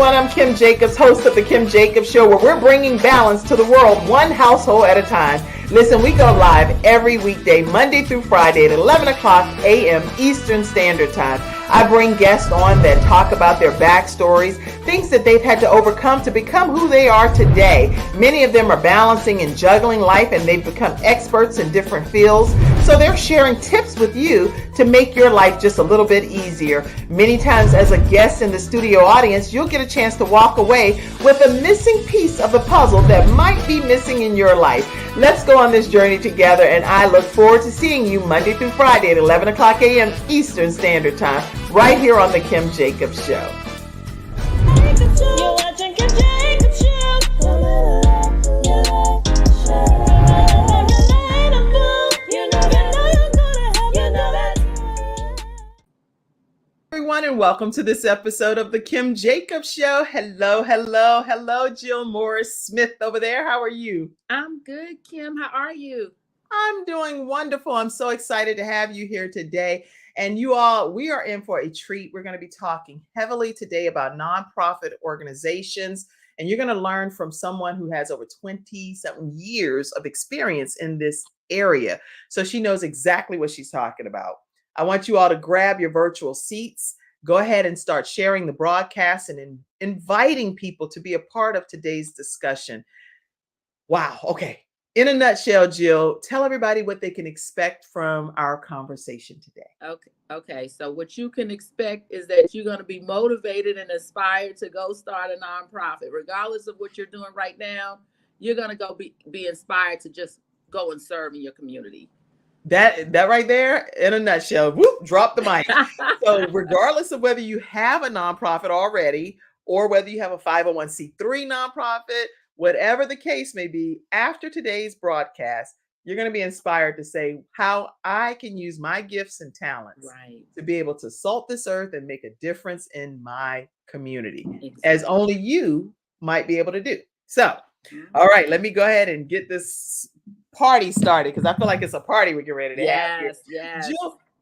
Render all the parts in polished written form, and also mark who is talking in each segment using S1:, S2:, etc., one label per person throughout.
S1: everyone. I'm Kim Jacobs, host of The Kim Jacobs Show, where we're bringing balance to the world, one household at a time. Listen, we go live every weekday, Monday through Friday at 11 o'clock a.m. Eastern Standard Time. I bring guests on that talk about their backstories, things that they've had to overcome to become who they are today. Many of them are balancing and juggling life, and they've become experts in different fields. So they're sharing tips with you to make your life just a little bit easier. Many times as a guest in the studio audience, you'll get a chance to walk away with a missing piece of the puzzle that might be missing in your life. Let's go on this journey together, and I look forward to seeing you Monday through Friday at 11 o'clock a.m. Eastern Standard Time, right here on The Kim Jacobs Show. You're watching Kim Jacobs Show. Everyone, and welcome to this episode of The Kim Jacobs Show. Hello, Jill Morris Smith over there. How are you?
S2: I'm good, Kim. How are you?
S1: I'm doing wonderful. I'm so excited to have you here today. And you all, we are in for a treat. We're going to be talking heavily today about nonprofit organizations. And you're going to learn from someone who has over 27 years of experience in this area. So she knows exactly what she's talking about. I want you all to grab your virtual seats. Go ahead and start sharing the broadcast and inviting people to be a part of today's discussion. Wow. Okay. In a nutshell, Jill, tell everybody what they can expect from our conversation today.
S2: Okay. So what you can expect is that you're going to be motivated and inspired to go start a nonprofit. Regardless of what you're doing right now, you're going to go be inspired to just go and serve in your community.
S1: That right there, in a nutshell, whoop, drop the mic. So regardless of whether you have a nonprofit already or whether you have a 501c3 nonprofit, whatever the case may be, after today's broadcast, you're going to be inspired to say how I can use my gifts and talents to be able to salt this earth and make a difference in my community, as only you might be able to do. So, all right, let me go ahead and get this party started, because I feel like it's a party we get ready to have here.
S2: Yes.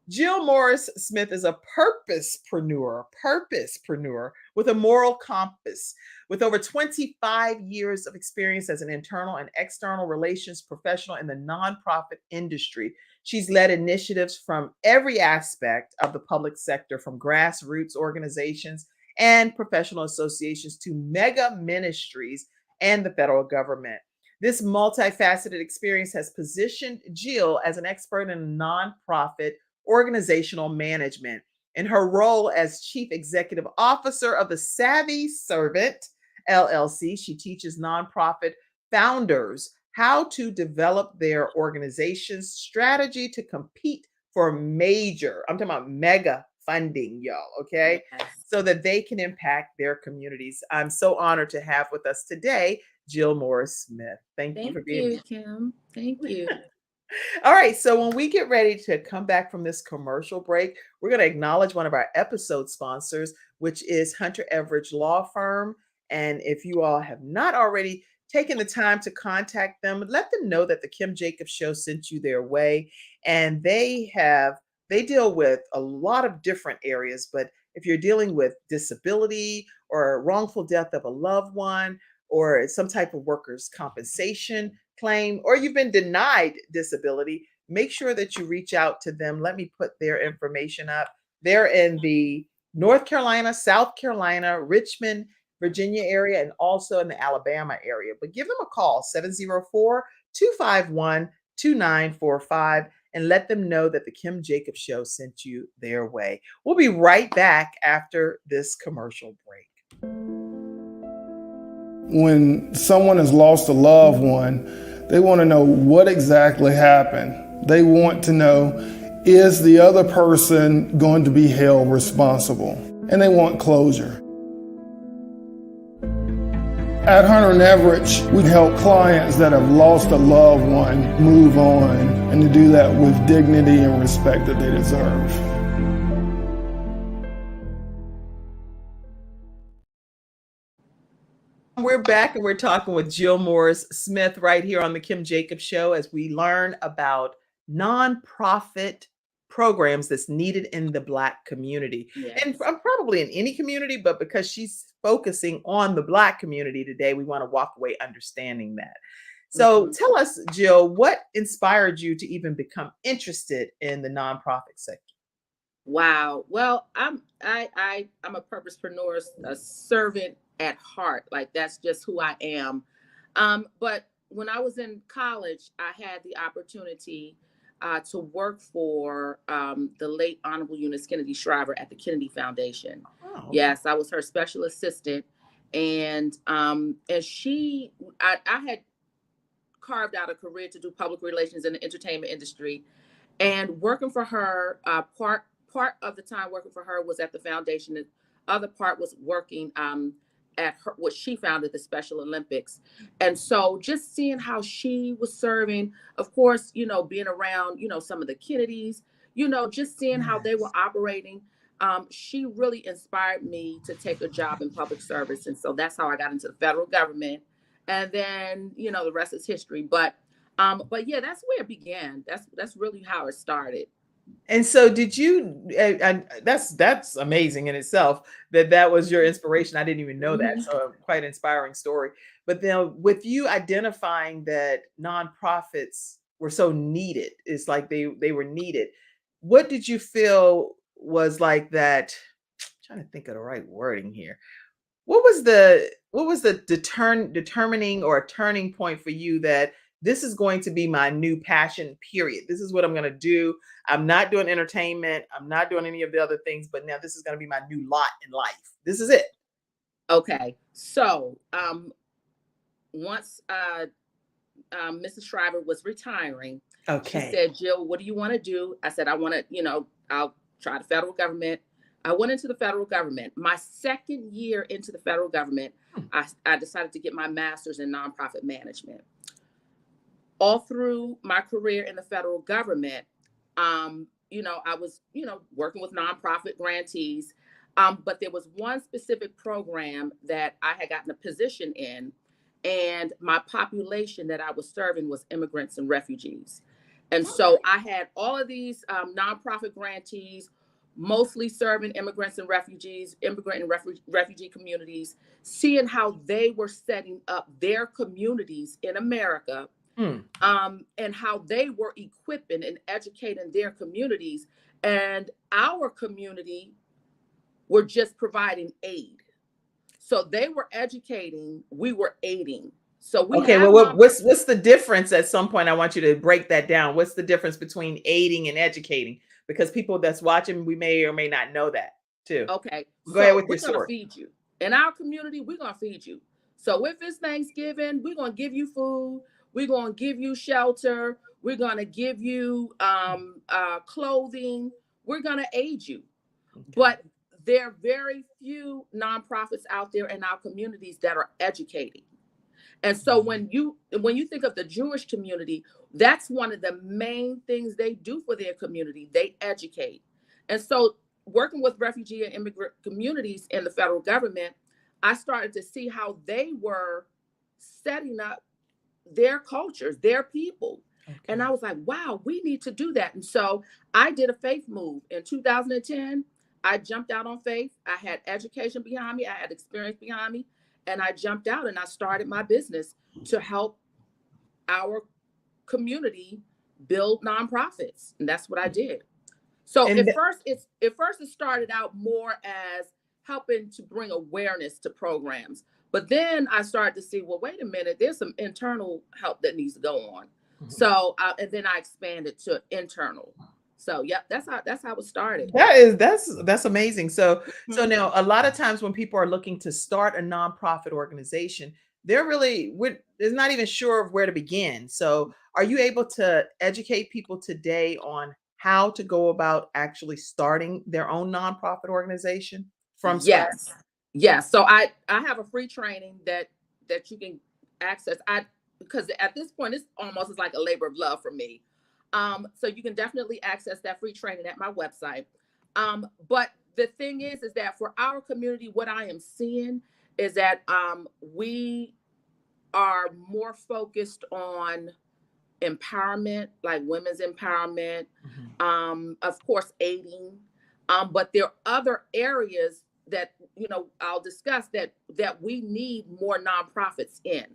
S1: Jill Morris Smith is a purposepreneur with a moral compass. With over 25 years of experience as an internal and external relations professional in the nonprofit industry, she's led initiatives from every aspect of the public sector, from grassroots organizations and professional associations to mega ministries and the federal government. This multifaceted experience has positioned Jill as an expert in nonprofit organizational management. In her role as Chief Executive Officer of the Savvy Servant, LLC, she teaches nonprofit founders how to develop their organization's strategy to compete for major, I'm talking about mega funding, y'all, okay?
S2: Yes.
S1: So that they can impact their communities. I'm so honored to have with us today Jill Morris Smith. Thank you for being here,
S2: Kim. Thank you.
S1: All right. So when we get ready to come back from this commercial break, we're going to acknowledge one of our episode sponsors, which is Hunter Everidge Law Firm. And if you all have not already taken the time to contact them, let them know that the Kim Jacobs Show sent you their way. And they deal with a lot of different areas. But if you're dealing with disability or wrongful death of a loved one, or some type of workers' compensation claim, or you've been denied disability, make sure that you reach out to them. Let me put their information up. They're in the North Carolina, South Carolina, Richmond, Virginia area, and also in the Alabama area. But give them a call, 704-251-2945, and let them know that the Kim Jacobs Show sent you their way. We'll be right back after this commercial break.
S3: When someone has lost a loved one, they want to know what exactly happened. They want to know, is the other person going to be held responsible? And they want closure. At Hunter and Everidge, we help clients that have lost a loved one move on, and to do that with dignity and respect that they deserve.
S1: We're back and we're talking with Jill Morris Smith right here on the Kim Jacobs Show as we learn about nonprofit programs that's needed in the Black community. And
S2: Yes.
S1: probably in any community, but because she's focusing on the Black community today, we want to walk away understanding that. So
S2: Mhm.
S1: tell us, Jill, what inspired you to even become interested in the nonprofit sector?
S2: Wow. Well, I'm a purposepreneur, a servant at heart. Like that's just who I am. But when I was in college, I had the opportunity to work for the late Honorable Eunice Kennedy Shriver at the Kennedy Foundation.
S1: Oh, okay.
S2: Yes, I was her special assistant, and I had carved out a career to do public relations in the entertainment industry, and working for her, part of the time working for her was at the foundation. The other part was working at her, what she founded, the Special Olympics. And so just seeing how she was serving, of course, being around, some of the Kennedys, just seeing how they were
S1: Yes.
S2: operating. She really inspired me to take a job in public service. And so that's how I got into the federal government. And then, the rest is history. But yeah, that's where it began. That's really how it started.
S1: And so did you and that's amazing in itself that that was your inspiration. I didn't even know that.
S2: Mhm.
S1: So quite inspiring story. But then with you identifying that nonprofits were so needed, it's like they were needed. What did you feel was like that? Trying to think of the right wording here. What was the determining or a turning point for you that this is going to be my new passion, period? This is what I'm going to do. I'm not doing entertainment. I'm not doing any of the other things, but now this is going to be my new lot in life. This is it.
S2: Okay. So once Mrs. Shriver was retiring, she
S1: Okay.
S2: said, Jill, what do you want to do? I said, I want to, I'll try the federal government. I went into the federal government. My second year into the federal government,
S1: Hmm.
S2: I decided to get my master's in nonprofit management. All through my career in the federal government, I was, working with nonprofit grantees. But there was one specific program that I had gotten a position in, and my population that I was serving was immigrants and refugees. And so I had all of these nonprofit grantees, mostly serving immigrants and refugees, immigrant and refugee communities, seeing how they were setting up their communities in America,
S1: Hmm.
S2: and how they were equipping and educating their communities. And our community were just providing aid. So they were educating, we were aiding. So we
S1: Okay,
S2: have
S1: well,
S2: non.
S1: what's the difference? At some point, I want you to break that down. What's the difference between aiding and educating? Because people that's watching, we may or may not know that too.
S2: Okay,
S1: Go ahead
S2: so
S1: with your
S2: we're gonna
S1: story.
S2: feed you. In our community, we're gonna feed you. So if it's Thanksgiving, we're gonna give you food, we're gonna give you shelter, we're gonna give you clothing, we're gonna aid you.
S1: Okay.
S2: But there are very few nonprofits out there in our communities that are educating. And so
S1: Mhm.
S2: when you think of the Jewish community, that's one of the main things they do for their community. They educate. And so working with refugee and immigrant communities in the federal government, I started to see how they were setting up their cultures, their people. And I
S1: Okay.
S2: was like, wow, we need to do that. And so I did a faith move in 2010. I jumped out on faith. I had education behind me, I had experience behind me, and I jumped out and I started my business to help our community build nonprofits. And that's what I did. So
S1: And
S2: at first it started out more as helping to bring awareness to programs. But then I started to see, well, wait a minute, there's some internal help that needs to go on.
S1: Mhm.
S2: So and then I expanded to internal. So yep, that's how it started.
S1: That's amazing. So
S2: Mhm.
S1: now a lot of times when people are looking to start a nonprofit organization, they're not even sure of where to begin. So are you able to educate people today on how to go about actually starting their own nonprofit organization from scratch?
S2: Yes. Yes. So I have a free training that you can access. I Because at this point it's almost as like a labor of love for me. So you can definitely access that free training at my website. But the thing is that for our community, what I am seeing is that we are more focused on empowerment, like women's empowerment,
S1: Mhm.
S2: of course, aiding. But there are other areas that, I'll discuss that we need more nonprofits in.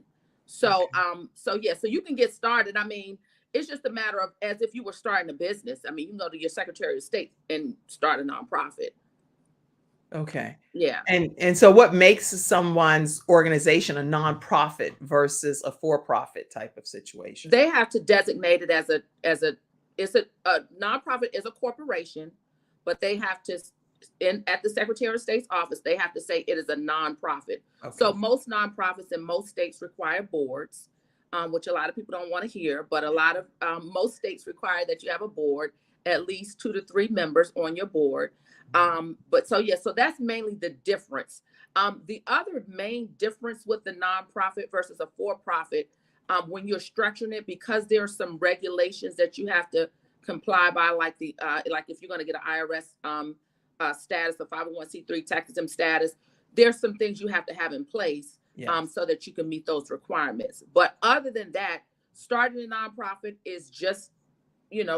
S2: So,
S1: Okay.
S2: so you can get started. I mean, it's just a matter of as if you were starting a business. I mean, you can go to your Secretary of State and start a nonprofit.
S1: Okay.
S2: Yeah.
S1: And so what makes someone's organization a nonprofit versus a for-profit type of situation?
S2: They have to designate it as a nonprofit is a corporation, but they have to in at the Secretary of State's office, they have to say it is a nonprofit.
S1: Okay.
S2: So most nonprofits in most states require boards, which a lot of people don't want to hear, but a lot of most states require that you have a board, at least 2 to 3 members on your board. But so yeah, so that's mainly the difference. The other main difference with the nonprofit versus a for-profit, when you're structuring it, because there are some regulations that you have to comply by, like like if you're going to get an IRS status, a 501c3 tax exempt status, there's some things you have to have in place
S1: Yes.
S2: so that you can meet those requirements. But other than that, starting a nonprofit is just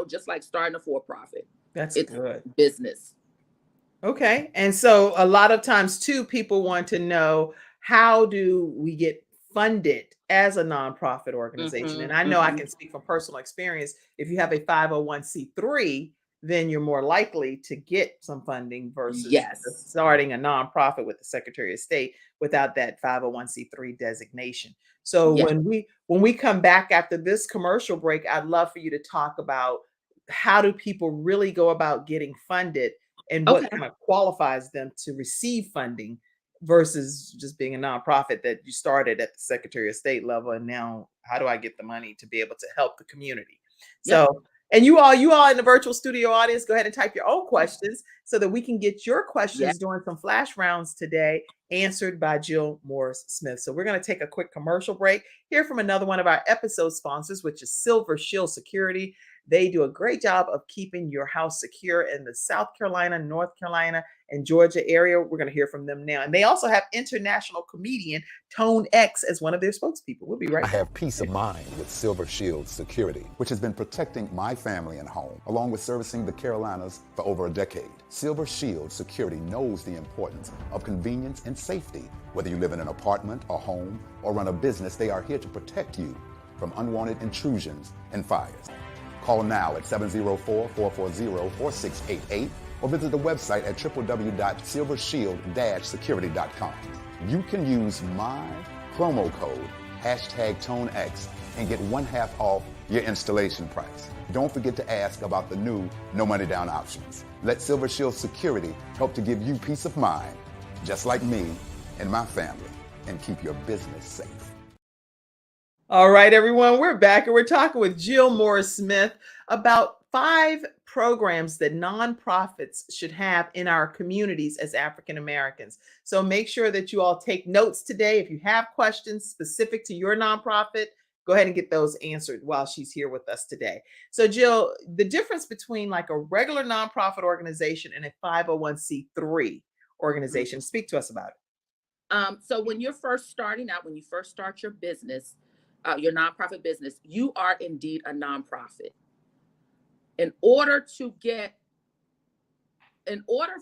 S2: just like starting a for-profit.
S1: That's
S2: It's
S1: good.
S2: business.
S1: Okay. And so a lot of times too, people want to know, how do we get funded as a nonprofit organization? And
S2: Hmm.
S1: I know I
S2: Hmm.
S1: can speak from personal experience. If you have a 501c3, then you're more likely to get some funding versus
S2: Yes.
S1: just starting a nonprofit with the Secretary of State without that 501c3 designation. So
S2: Yeah.
S1: when we come back after this commercial break, I'd love for you to talk about, how do people really go about getting funded and what
S2: Okay.
S1: kind of qualifies them to receive funding versus just being a nonprofit that you started at the Secretary of State level, and now how do I get the money to be able to help the community?
S2: Yep.
S1: So, and you all in the virtual studio audience, go ahead and type your own questions so that we can get your
S2: Yeah.
S1: questions during some flash rounds today answered by Jill Morris Smith. So we're going to take a quick commercial break, hear from another one of our episode sponsors, which is Silver Shield Security. They do a great job of keeping your house secure in the South Carolina, North Carolina, and Georgia area. We're going to hear from them now. And they also have international comedian Tone X as one of their spokespeople. We'll be right
S4: I
S1: back.
S4: have peace of mind with Silver Shield Security, which has been protecting my family and home, along with servicing the Carolinas for over a decade. Silver Shield Security knows the importance of convenience and safety. Whether you live in an apartment, a home, or run a business, they are here to protect you from unwanted intrusions and fires. Call now at 704-440-4688 or visit the website at www.silvershield-security.com. You can use my promo code #ToneX and get 1/2 off your installation price. Don't forget to ask about the new no money down options. Let Silver Shield Security help to give you peace of mind, just like me and my family, and keep your business safe.
S1: All right, everyone, we're back and we're talking with Jill Morris Smith about 5 programs that nonprofits should have in our communities as African Americans. So make sure that you all take notes today. If you have questions specific to your nonprofit, go ahead and get those answered while she's here with us today. So, Jill, the difference between like a regular nonprofit organization and a 501c3 organization, speak to us about it.
S2: So when you're first starting out, when you first start your business, your nonprofit business, you are indeed a nonprofit. In order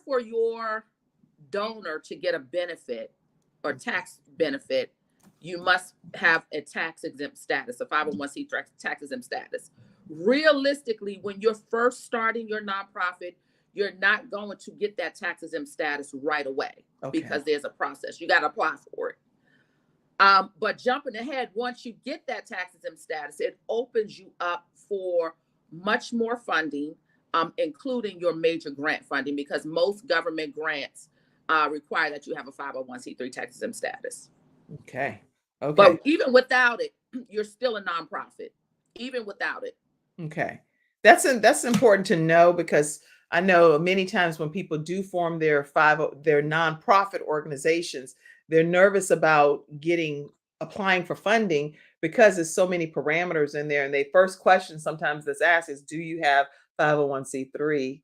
S2: for your donor to get a benefit or tax benefit, you must have a tax exempt status, a 501c3 tax exempt status. Realistically, when you're first starting your nonprofit, you're not going to get that tax exempt status right away because there's a process. You got to apply for it. But jumping ahead, once you get that tax exempt status, it opens you up for much more funding, including your major grant funding, because most government grants require that you have a 501c3 tax exempt status.
S1: Okay.
S2: But even without it, you're still a nonprofit, even without it.
S1: Okay. That's important to know, because I know many times when people do form their nonprofit organizations, they're nervous about applying for funding because there's so many parameters in there. And the first question sometimes that's asked is, do you have 501c3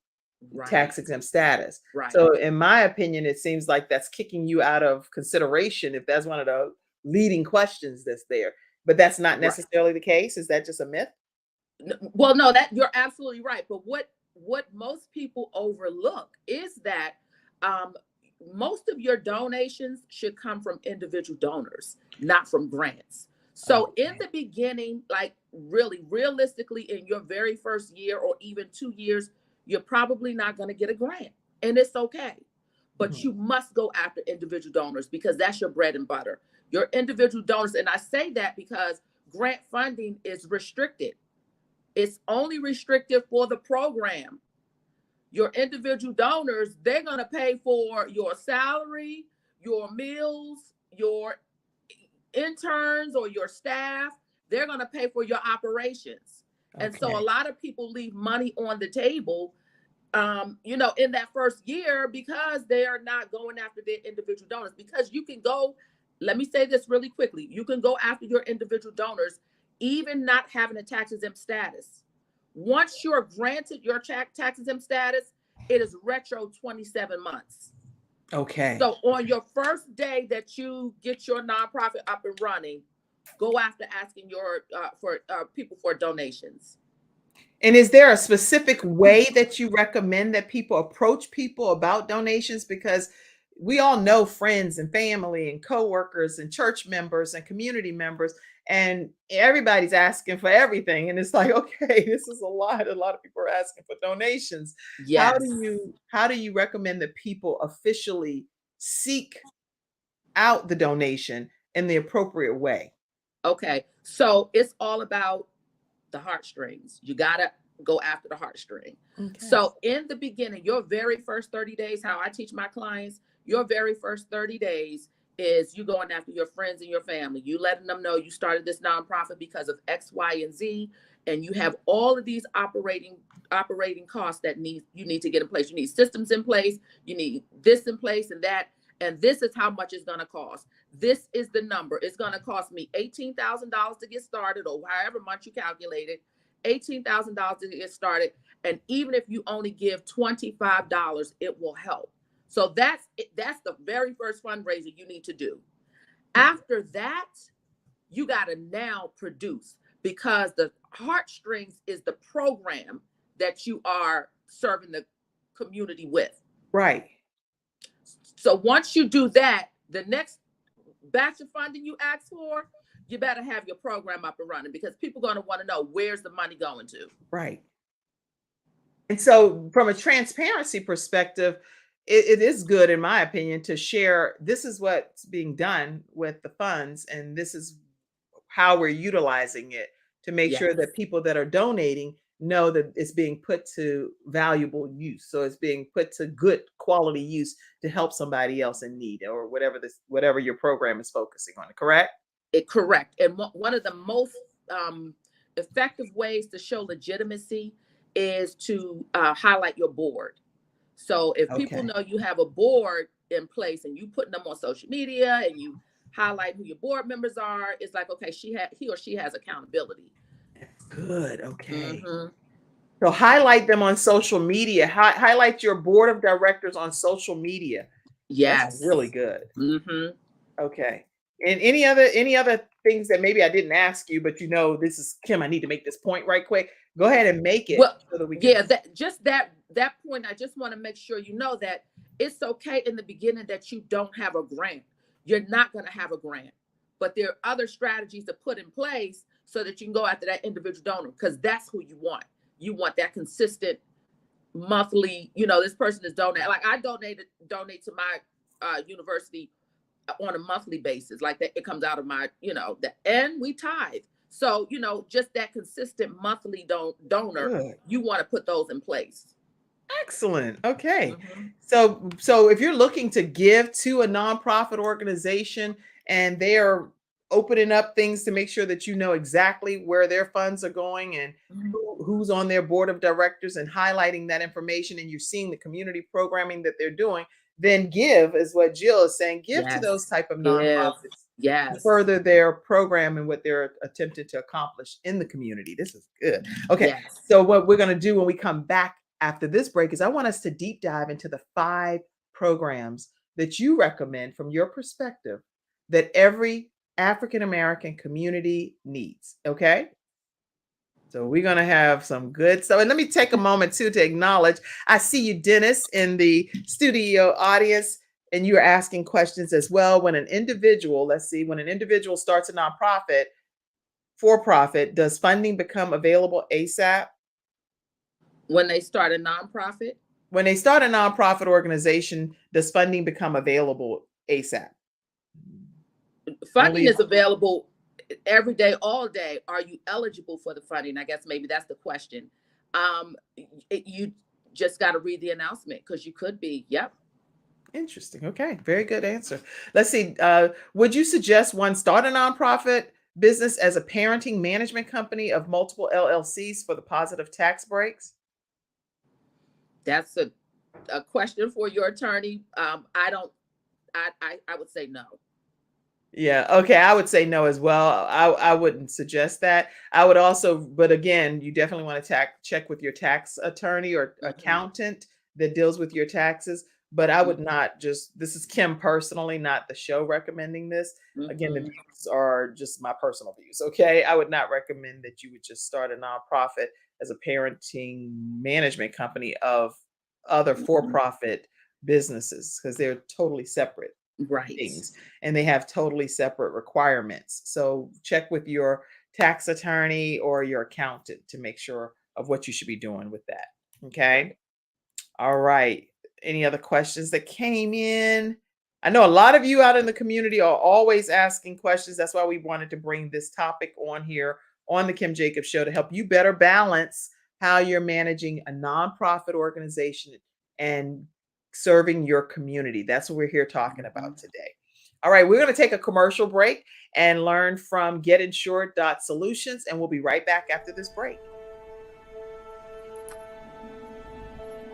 S1: tax exempt status?
S2: Right.
S1: So in my opinion, it seems like that's kicking you out of consideration if that's one of the leading questions that's there. But that's not necessarily the case. Is that just a myth?
S2: Well, no, that you're absolutely right. But what most people overlook is that most of your donations should come from individual donors, not from grants. So in the beginning, like really realistically, in your very first year or even 2 years, you're probably not going to get a grant, and it's okay. But you must go after individual donors because that's your bread and butter. Your individual donors, and I say that because grant funding is restricted. It's only restricted for the program. Your individual donors, they're going to pay for your salary, your meals, your interns or your staff. They're going to pay for your operations. And so a lot of people leave money on the table, in that first year because they are not going after their individual donors. Because you can go, let me say this really quickly, you can go after your individual donors, even not having a tax exempt status. Once you're granted your tax exempt status, it is retro 27 months.
S1: Okay.
S2: So on your first day that you get your nonprofit up and running, go after asking for people for donations.
S1: And is there a specific way that you recommend that people approach people about donations? Because we all know friends and family and coworkers and church members and community members, and everybody's asking for everything. And it's like, okay, this is a lot. A lot of people are asking for donations.
S2: Yes.
S1: How do you recommend that people officially seek out the donation in the appropriate way?
S2: Okay. So it's all about the heartstrings. You got to go after the heartstring.
S1: Okay.
S2: So in the beginning, your very first 30 days, how I teach my clients, your very first 30 days is you going after your friends and your family. You letting them know you started this nonprofit because of X, Y, and Z, and you have all of these operating costs that you need to get in place. You need systems in place. You need this in place and that. And this is how much it's going to cost. This is the number. It's going to cost me $18,000 to get started, or however much you calculate it, $18,000 to get started. And even if you only give $25, it will help. So that's the very first fundraiser you need to do. After that, you got to now produce, because the heartstrings is the program that you are serving the community with.
S1: Right.
S2: So once you do that, the next batch of funding you ask for, you better have your program up and running, because people are going to want to know, where's the money going to?
S1: Right. And so from a transparency perspective, it is good, in my opinion, to share, this is what's being done with the funds, and this is how we're utilizing it, to make sure that people that are donating know that it's being put to valuable use. So it's being put to good quality use to help somebody else in need, or whatever your program is focusing on. Correct?
S2: Correct. And one of the most effective ways to show legitimacy is to highlight your board. So if people know you have a board in place and you putting them on social media and you highlight who your board members are, it's like, okay, he or she has accountability.
S1: That's good. Okay.
S2: Mm-hmm.
S1: So highlight them on social media. Highlight your board of directors on social media.
S2: Yes.
S1: That's really good.
S2: Mm-hmm.
S1: Okay. And any other things that maybe I didn't ask you, but this is Kim, I need to make this point right quick. Go ahead and make it.
S2: Well,
S1: so that we can...
S2: that point, I just want to make sure you know that it's okay in the beginning that you don't have a grant. You're not going to have a grant, but there are other strategies to put in place so that you can go after that individual donor, because that's who you want. You want that consistent monthly, this person is donating. Like I donate to my university on a monthly basis, like that. It comes out of my, and we tithe. So, just that consistent monthly donor,
S1: Good.
S2: You want to put those in place.
S1: Excellent. Okay.
S2: Mm-hmm.
S1: So if you're looking to give to a nonprofit organization and they are opening up things to make sure that you know exactly where their funds are going and who's on their board of directors, and highlighting that information, and you're seeing the community programming that they're doing, then give, is what Jill is saying. Give to those type of nonprofits.
S2: Yes.
S1: Further their program and what they're attempting to accomplish in the community. This is good. Okay.
S2: Yes.
S1: So what we're going to do when we come back after this break is I want us to deep dive into the 5 programs that you recommend from your perspective that every African American community needs. Okay. So we're going to have some good stuff. And let me take a moment too to acknowledge, I see you, Dennis, in the studio audience, and you're asking questions as well. When an individual, when an individual starts a nonprofit, for profit, does funding become available ASAP?
S2: When they start a nonprofit?
S1: When they start a nonprofit organization, does funding become available ASAP?
S2: Funding is available every day, all day. Are you eligible for the funding? I guess maybe that's the question. You just got to read the announcement because you could be. Yep.
S1: Interesting. Okay. Very good answer. Let's see. Would you suggest one start a nonprofit business as a parenting management company of multiple LLCs for the positive tax breaks?
S2: That's a question for your attorney. I would say no.
S1: Yeah. Okay. I would say no as well. I wouldn't suggest that. I would also, but again, you definitely want to check with your tax attorney or accountant that deals with your taxes. But I would not this is Kim personally, not the show recommending this. Again, the views are just my personal views. Okay. I would not recommend that you would just start a nonprofit as a parenting management company of other for-profit businesses because they're totally separate things and they have totally separate requirements. So check with your tax attorney or your accountant to make sure of what you should be doing with that. Okay. All right. Any other questions that came in? I know a lot of you out in the community are always asking questions. That's why we wanted to bring this topic on here on the Kim Jacobs Show to help you better balance how you're managing a nonprofit organization and serving your community. That's what we're here talking about today. All right, we're going to take a commercial break and learn from getinsured.solutions, and we'll be right back after this break.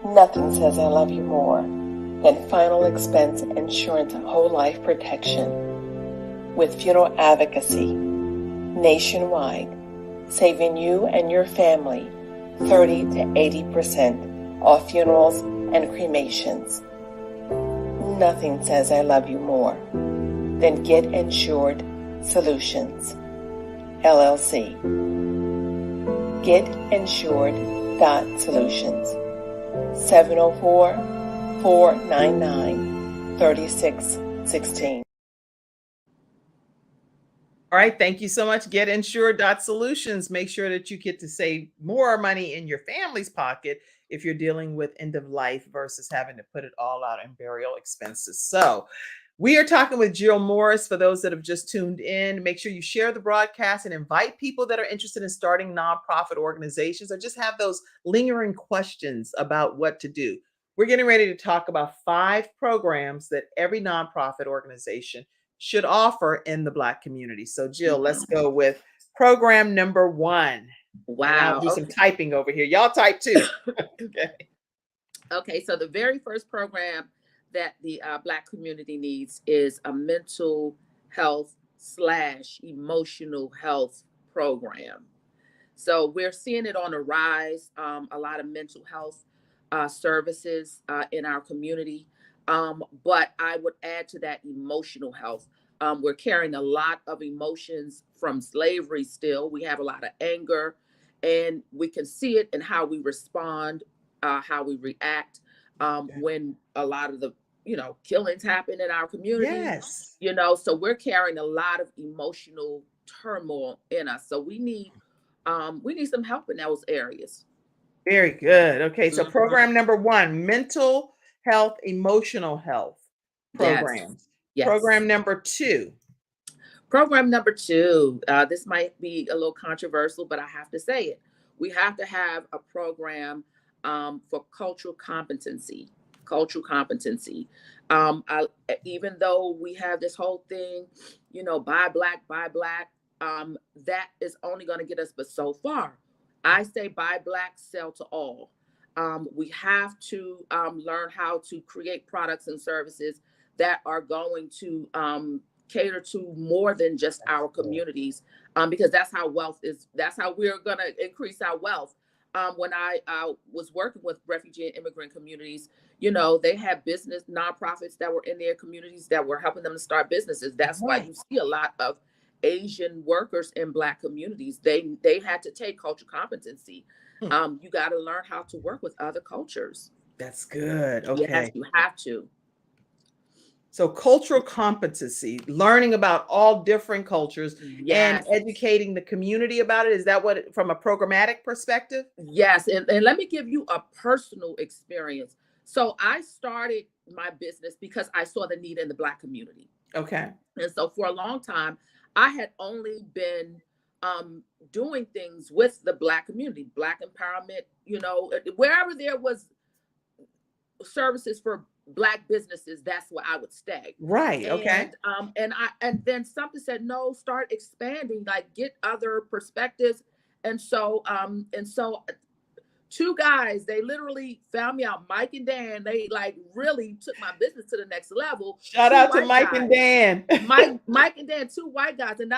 S5: Nothing says I love you more than final expense insurance whole life protection. With Funeral Advocacy nationwide, saving you and your family 30 to 80% off funerals and cremations. Nothing says I love you more than Get Insured Solutions, LLC. GetInsured.Solutions, 704-499-3616.
S1: All right, thank you so much. GetInsured.Solutions. Make sure that you get to save more money in your family's pocket if you're dealing with end of life versus having to put it all out in burial expenses. So we are talking with Jill Morris. For those that have just tuned in, make sure you share the broadcast and invite people that are interested in starting nonprofit organizations or just have those lingering questions about what to do. We're getting ready to talk about 5 programs that every nonprofit organization should offer in the Black community. So Jill, let's go with program number 1.
S2: Wow.
S1: I'll do some typing over here. Y'all type too.
S2: Okay. So the very first program that the Black community needs is a mental health / emotional health program. So we're seeing it on a rise. A lot of mental health services in our community. But I would add to that emotional health. We're carrying a lot of emotions from slavery still. We have a lot of anger, and we can see it in how we respond, how we react when a lot of the killings happen in our community.
S1: Yes.
S2: So we're carrying a lot of emotional turmoil in us. So we need some help in those areas.
S1: Very good. Okay, so program number 1, mental health, emotional health programs.
S2: Yes.
S1: Program number 2.
S2: Program number 2, this might be a little controversial, but I have to say it. We have to have a program for cultural competency. Even though we have this whole thing, buy Black, that is only going to get us but so far. I say buy Black, sell to all. We have to learn how to create products and services that are going to cater to more than just our communities, because that's how we're going to increase our wealth. When I was working with refugee and immigrant communities, they had business nonprofits that were in their communities that were helping them to start businesses. That's why you see a lot of Asian workers in Black communities. They had to take cultural competency. You got to learn how to work with other cultures.
S1: That's good.
S2: Yes,
S1: Okay.
S2: you have to.
S1: So cultural competency, learning about all different cultures and
S2: Yes.
S1: educating the community about it. Is that what, from a programmatic perspective?
S2: Yes. And let me give you a personal experience. So I started my business because I saw the need in the Black community.
S1: Okay.
S2: And so for a long time, I had only been doing things with the Black community, Black empowerment, you know, wherever there was services for Black businesses, that's where I would stay.
S1: Right. Okay.
S2: And then something said, no, start expanding, like get other perspectives. And so two guys, they literally found me out, Mike and Dan. They like really took my business to the next level.
S1: Shout out to Mike and Dan.
S2: Mike and Dan, two white guys. And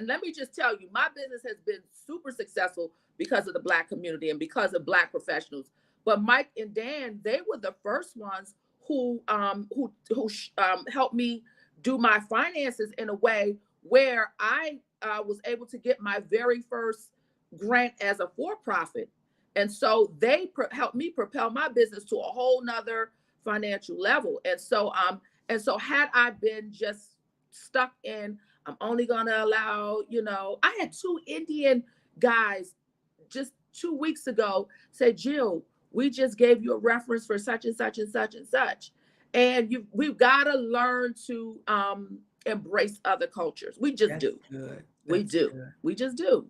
S2: let me just tell you, my business has been super successful because of the Black community and because of Black professionals. But Mike and Dan, they were the first ones who helped me do my finances in a way where I was able to get my very first grant as a for-profit. And so they helped me propel my business to a whole nother financial level. And so had I been just stuck in, I'm only going to allow, you know, I had two Indian guys just 2 weeks ago say, Jill, we just gave you a reference for such and such and such and such. And we've got to learn to embrace other cultures. We just do.
S1: Good.
S2: We do. Good. We just do.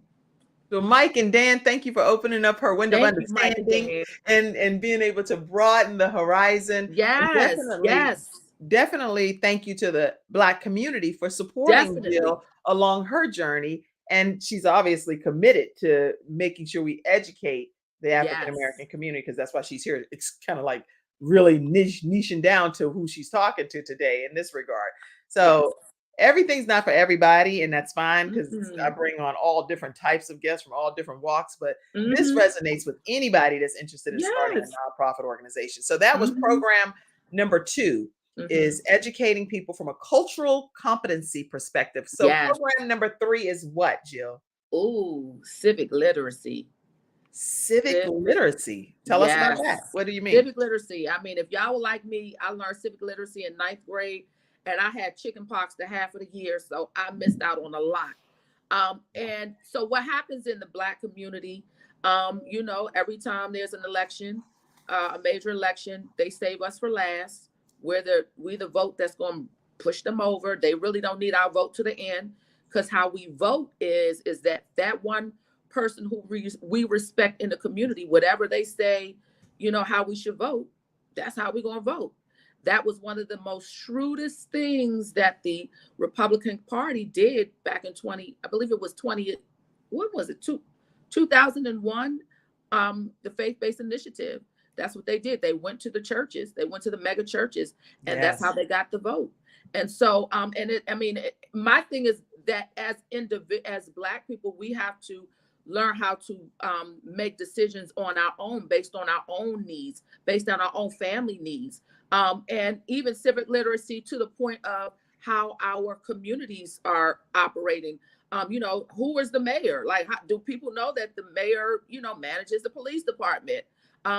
S1: So Mike and Dan, thank you for opening up her window of understanding and being able to broaden the horizon.
S2: Yes.
S1: Definitely thank you to the Black community for supporting Jill along her journey. And she's obviously committed to making sure we educate the African-American community, because that's why she's here. It's kind of like really niching down to who she's talking to today in this regard. So everything's not for everybody, and that's fine, because I bring on all different types of guests from all different walks, but this resonates with anybody that's interested in starting a nonprofit organization. So that was program number 2, is educating people from a cultural competency perspective. So program number 3 is what, Jill?
S2: Oh, civic literacy.
S1: Civic literacy. Tell us about that. What do you mean?
S2: Civic literacy. I mean, if y'all were like me, I learned civic literacy in 9th grade, and I had chicken pox the half of the year, so I missed out on a lot. And so what happens in the Black community, you know, every time there's an election, a major election, they save us for last. We're the vote that's going to push them over. They really don't need our vote to the end, because how we vote is that one person who we respect in the community, whatever they say, you know, how we should vote, that's how we're going to vote. That was one of the most shrewdest things that the Republican Party did back in 2001, the faith-based initiative. That's what they did. They went to the churches, they went to the mega churches, and that's how they got the vote. And so, my thing is that as Black people, we have to learn how to make decisions on our own, based on our own needs, based on our own family needs. And even civic literacy to the point of how our communities are operating. You know, who is the mayor? Like, do people know that the mayor, you know, manages the police department?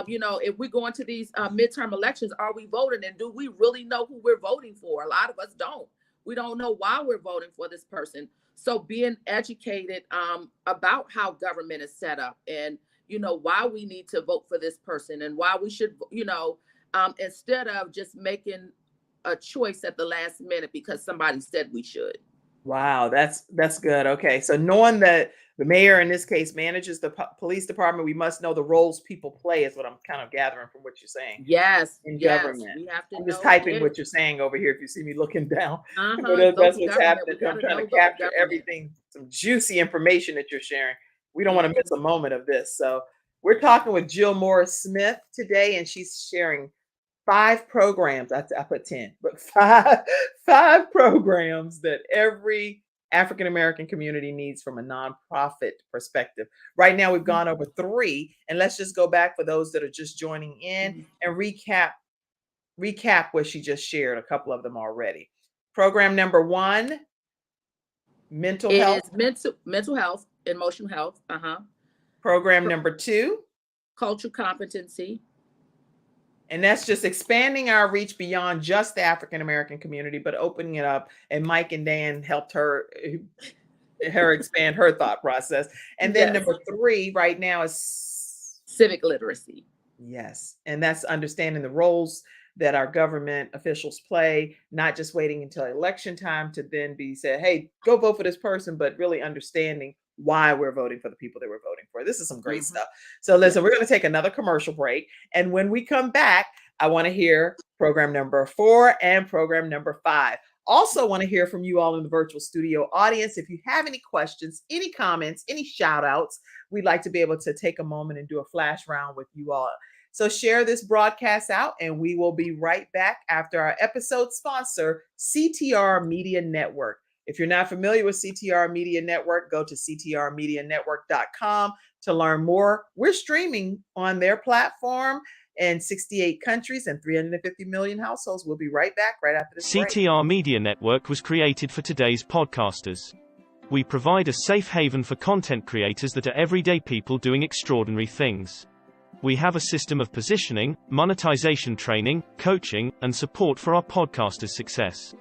S2: You know, if we go into these midterm elections, are we voting? And do we really know who we're voting for? A lot of us don't. We don't know why we're voting for this person. So being educated about how government is set up, and, you know, why we need to vote for this person, and why we should, you know, instead of just making a choice at the last minute because somebody said we should.
S1: Wow, that's good. Okay, so knowing that the mayor in this case manages the police department, we must know the roles people play, is what I'm kind of gathering from what you're saying.
S2: Yes,
S1: in government.
S2: We have to
S1: I'm just typing what you're saying over here. If you see me looking down, that's what's happening. I'm trying to capture everything, some juicy information that you're sharing. We don't want to miss a moment of this. So we're talking with Jill Morris Smith today, and she's sharing 5 programs. I put 10, but 5 programs that every African-American community needs from a nonprofit perspective. Right now, we've gone over 3, and let's just go back for those that are just joining in and recap what she just shared, a couple of them already. Program number 1, Mental
S2: It
S1: health.
S2: is mental health, emotional health,
S1: Program number 2.
S2: cultural competency.
S1: And that's just expanding our reach beyond just the African American community, but opening it up. And Mike and Dan helped her expand her thought process. And then
S2: Yes.
S1: number 3 right now is
S2: Civic literacy.
S1: yes. And that's understanding the roles that our government officials play, not just waiting until election time to then be said, hey, go vote for this person, but really understanding why we're voting for the people that we're voting for. This is some great stuff. So listen, we're going to take another commercial break. And when we come back, I want to hear program number 4 and program number 5. Also want to hear from you all in the virtual studio audience. If you have any questions, any comments, any shout outs, we'd like to be able to take a moment and do a flash round with you all. So share this broadcast out, and we will be right back after our episode sponsor, CTR Media Network. If you're not familiar with CTR Media Network, go to ctrmedianetwork.com to learn more. We're streaming on their platform in 68 countries and 350 million households. We'll be right back right after this break.
S6: CTR Media Network was created for today's podcasters. We provide a safe haven for content creators that are everyday people doing extraordinary things. We have a system of positioning, monetization training, coaching, and support for our podcasters' success.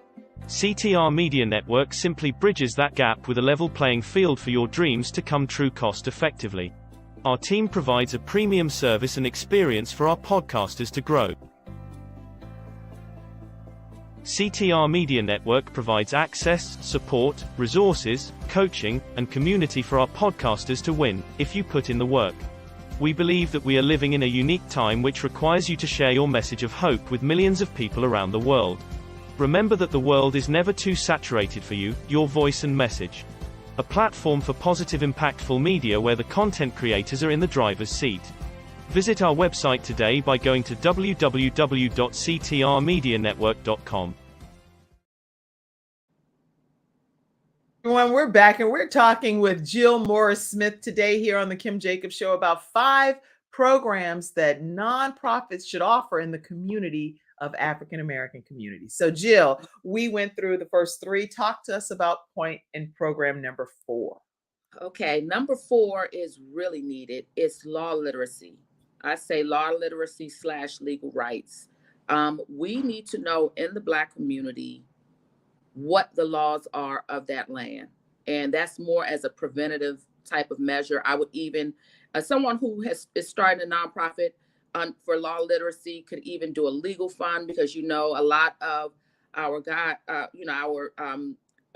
S6: CTR Media Network simply bridges that gap with a level playing field for your dreams to come true cost effectively. Our team provides a premium service and experience for our podcasters to grow. CTR Media Network provides access, support, resources, coaching, and community for our podcasters to win, if you put in the work. We believe that we are living in a unique time which requires you to share your message of hope with millions of people around the world. Remember that the world is never too saturated for you, your voice and message. A platform for positive impactful media where the content creators are in the driver's seat. Visit our website today by going to www.ctrmedianetwork.com.
S1: Everyone, we're back and we're talking with Jill Morris Smith today here on the Kim Jacobs Show about 5 programs that nonprofits should offer in the community of African American communities. So Jill, we went through the first 3. Talk to us about point in program number 4.
S2: Okay, number 4 is really needed. It's law literacy. I say law literacy / legal rights. We need to know in the Black community what the laws are of that land. And that's more as a preventative type of measure. I would even, someone who is starting a nonprofit for law literacy could even do a legal fund, because, you know, a lot of our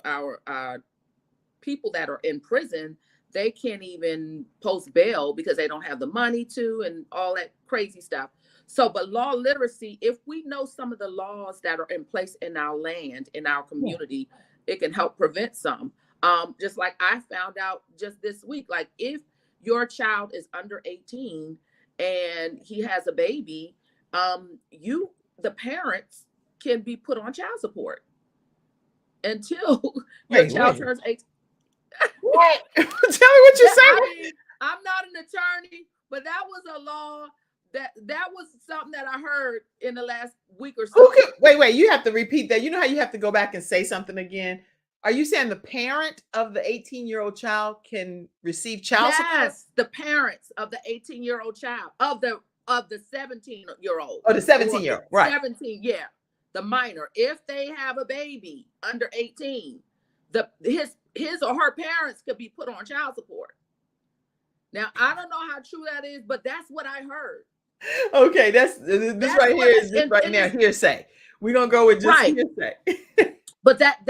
S2: our people that are in prison, they can't even post bail because they don't have the money to, and all that crazy stuff. So, but law literacy, if we know some of the laws that are in place in our land, in our community, it can help prevent some. Just like I found out just this week, like if your child is under 18 and he has a baby, the parents can be put on child support until your child turns 18.
S1: What? Tell me what you're saying.
S2: I mean, I'm not an attorney, but that was a law that was something that I heard in the last week or so.
S1: Okay, wait, you have to repeat that. You know how you have to go back and say something again? Are you saying the parent of the 18-year-old child can receive child support?
S2: Yes, the parents of the 18-year-old child, of the 17-year-old.
S1: Oh, the 17-year-old, right.
S2: 17, yeah. The minor. If they have a baby under 18, his or her parents could be put on child support. Now, I don't know how true that is, but that's what I heard.
S1: Okay, this right here is just right now hearsay. We're gonna go with just hearsay.
S2: But that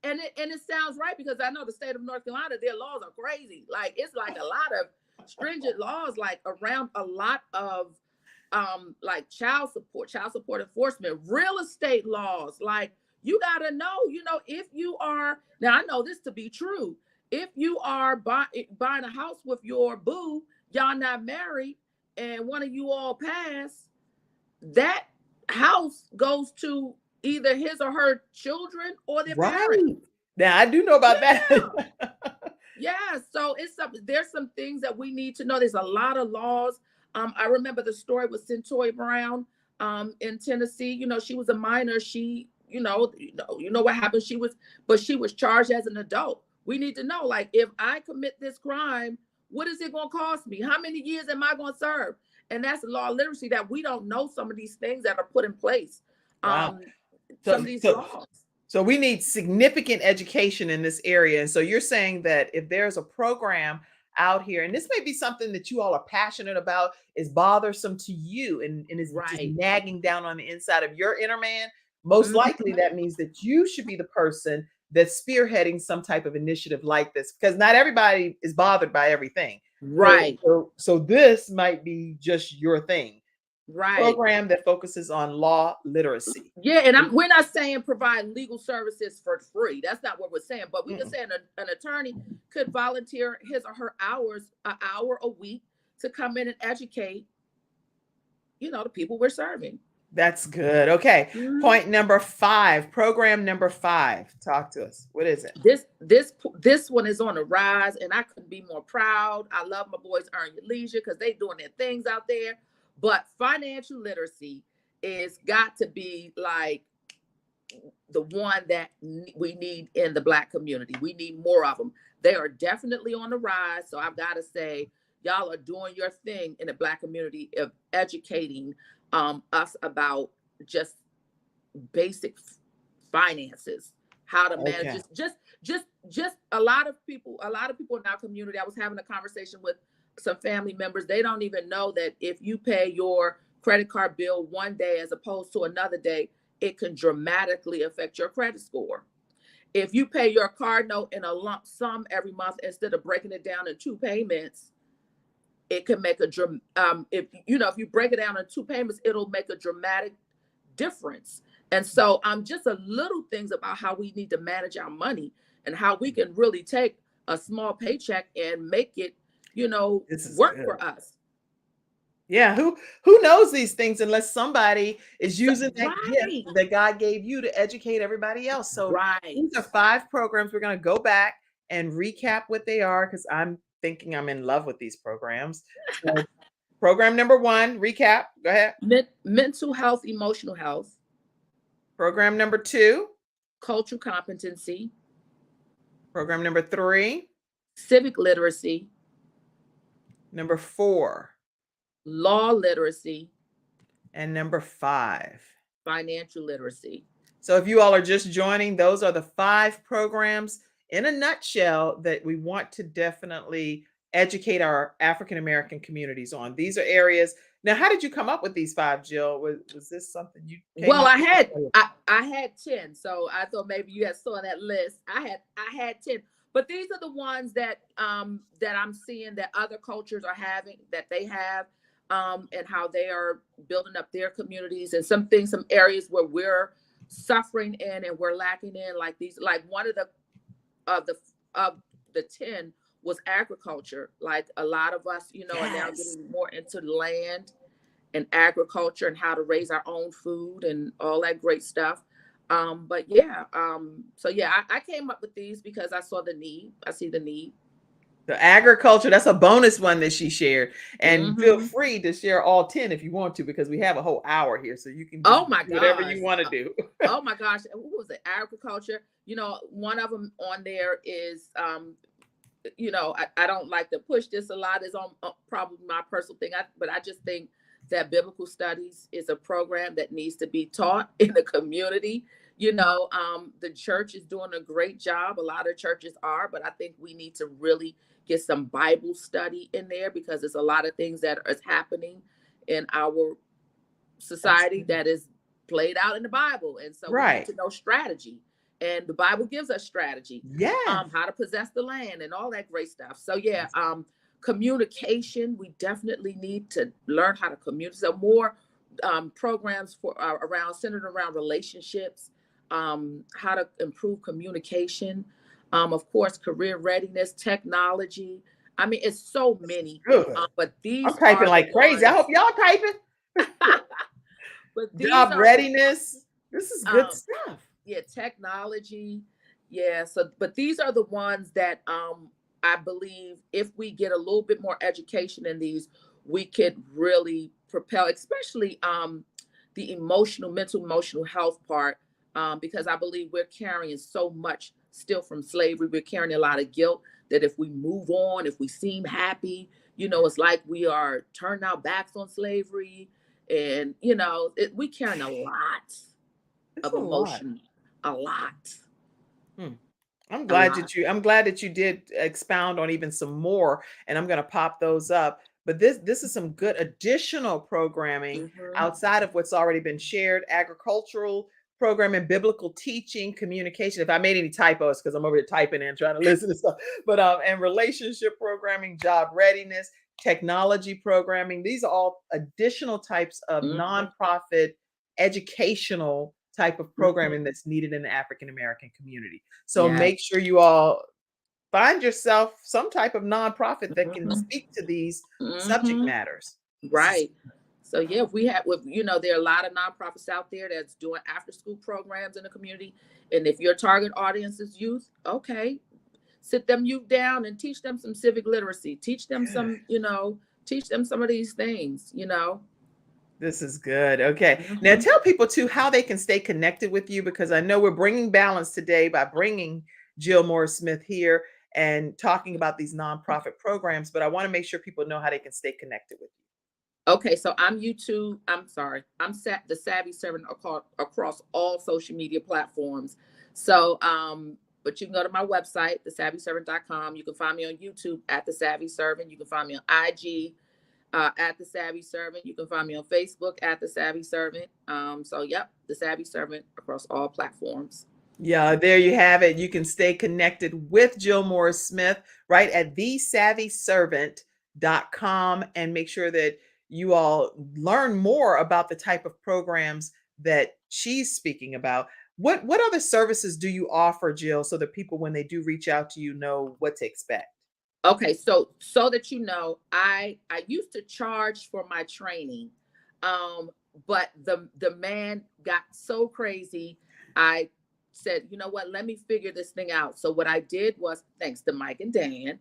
S2: and it sounds right, because I know the state of North Carolina, their laws are crazy. Like, it's like a lot of stringent laws, like around a lot of like child support enforcement, real estate laws. Like, you gotta know, if you are, now I know this to be true, if you are buying a house with your boo, y'all not married, and one of you all pass, that house goes to either his or her children or their parents.
S1: Now I do know about that.
S2: Yeah, so there's some things that we need to know. There's a lot of laws. I remember the story with Centoy Brown in Tennessee. She was a minor. She, you know what happened. She was charged as an adult. We need to know, like, if I commit this crime, what is it going to cost me? How many years am I going to serve? And that's law literacy, that we don't know some of these things that are put in place.
S1: Wow.
S2: Some of these laws.
S1: So we need significant education in this area. And so you're saying that if there's a program out here, and this may be something that you all are passionate about, is bothersome to you, and is just
S2: Right.
S1: nagging down on the inside of your inner man, most likely that means that you should be the person that's spearheading some type of initiative like this, because not everybody is bothered by everything.
S2: Right.
S1: So this might be just your thing.
S2: Right.
S1: Program that focuses on law literacy.
S2: Yeah, and we're not saying provide legal services for free. That's not what we're saying. But we can say an attorney could volunteer his or her an hour a week to come in and educate, the people we're serving.
S1: That's good. Okay. Point number 5, program number 5. Talk to us. What is it?
S2: This one is on the rise, and I couldn't be more proud. I love my boys Earn Your Leisure because they doing their things out there. But financial literacy is got to be like the one that we need in the Black community. We need more of them. They are definitely on the rise. So I've got to say, y'all are doing your thing in the Black community of educating us about just basic finances, how to manage just a lot of people in our community. I was having a conversation with some family members. They don't even know that if you pay your credit card bill one day as opposed to another day, it can dramatically affect your credit score. If you pay your card note in a lump sum every month instead of breaking it down in 2 payments, it can make if you break it down in 2 payments, it'll make a dramatic difference. And so just a little things about how we need to manage our money and how we can really take a small paycheck and make it work for us.
S1: Yeah, who knows these things unless somebody is using that gift that God gave you to educate everybody else. So these are 5 programs. We're going to go back and recap what they are, because I'm thinking I'm in love with these programs. So, program number 1, recap. Go ahead.
S2: Mental health, emotional health.
S1: Program number 2,
S2: cultural competency.
S1: Program number 3,
S2: civic literacy.
S1: Number 4,
S2: law literacy.
S1: And number 5,
S2: financial literacy.
S1: So if you all are just joining, those are the 5 programs in a nutshell that we want to definitely educate our African American communities on. These are areas. Now, how did you come up with these 5, Jill? Was this something you came
S2: Well,
S1: up
S2: I had 10, so I thought maybe you had saw that list. I had 10. But these are the ones that that I'm seeing that other cultures are having, that they have, and how they are building up their communities, and some areas where we're suffering in and we're lacking in, like these. Like one of the 10 was agriculture. Like a lot of us, are now getting more into land and agriculture and how to raise our own food and all that great stuff. But yeah, so yeah, I came up with these because I saw the need. I see the need.
S1: The agriculture, that's a bonus one that she shared. And feel free to share all 10 if you want to, because we have a whole hour here, so you can do whatever you want to do.
S2: Oh my gosh, what was it? Agriculture. One of them on there is, I don't like to push this a lot. It's on probably my personal thing, but I just think that biblical studies is a program that needs to be taught in the community. The church is doing a great job. A lot of churches are, but I think we need to really get some Bible study in there, because there's a lot of things that is happening in our society that is played out in the Bible. And so we need to know strategy. And the Bible gives us strategy.
S1: Yeah.
S2: How to possess the land and all that great stuff. So yeah, communication, we definitely need to learn how to communicate. So more programs centered around relationships, how to improve communication, of course, career readiness, technology. I mean, it's so many. But these
S1: I'm typing like crazy. I hope y'all typing.
S2: But
S1: job readiness. This is good stuff.
S2: Yeah, technology. Yeah. So, but these are the ones that I believe if we get a little bit more education in these, we could really propel, especially the mental emotional health part, because I believe we're carrying so much still from slavery. We're carrying a lot of guilt that if we move on, if we seem happy, you know, it's like we are turning our backs on slavery. And, you know, we carrying a lot of emotion, a lot.
S1: I'm glad that you did expound on even some more, and I'm going to pop those up. But this is some good additional programming outside of what's already been shared: agricultural programming, biblical teaching, communication. If I made any typos, because I'm over here typing and trying to listen to stuff, but and relationship programming, job readiness, technology programming. These are all additional types of nonprofit educational type of programming that's needed in the African American community. So make sure you all find yourself some type of nonprofit that can speak to these subject matters.
S2: Right. So yeah, you know, there are a lot of nonprofits out there that's doing after school programs in the community. And if your target audience is youth, okay, sit them youth down and teach them some civic literacy, teach them some, you know, teach them some of these things, you know.
S1: This is good. Okay. Now tell people too how they can stay connected with you, because I know we're bringing balance today by bringing Jill Morris Smith here and talking about these nonprofit programs, but I want to make sure people know how they can stay connected with you.
S2: Okay. So I'm the Savvy Servant across all social media platforms. So, but you can go to my website, thesavvyservant.com. You can find me on YouTube at The Savvy Servant. You can find me on IG at The Savvy Servant. You can find me on Facebook at The Savvy Servant. So yep, The Savvy Servant across all platforms.
S1: Yeah, there you have it. You can stay connected with Jill Morris Smith right at thesavvyservant.com, and make sure that you all learn more about the type of programs that she's speaking about. What other services do you offer, Jill, so that people, when they do reach out to you, know what to expect?
S2: Okay, so that you know, I used to charge for my training, but the man got so crazy. I said, you know what, let me figure this thing out. So what I did was, thanks to Mike and Dan,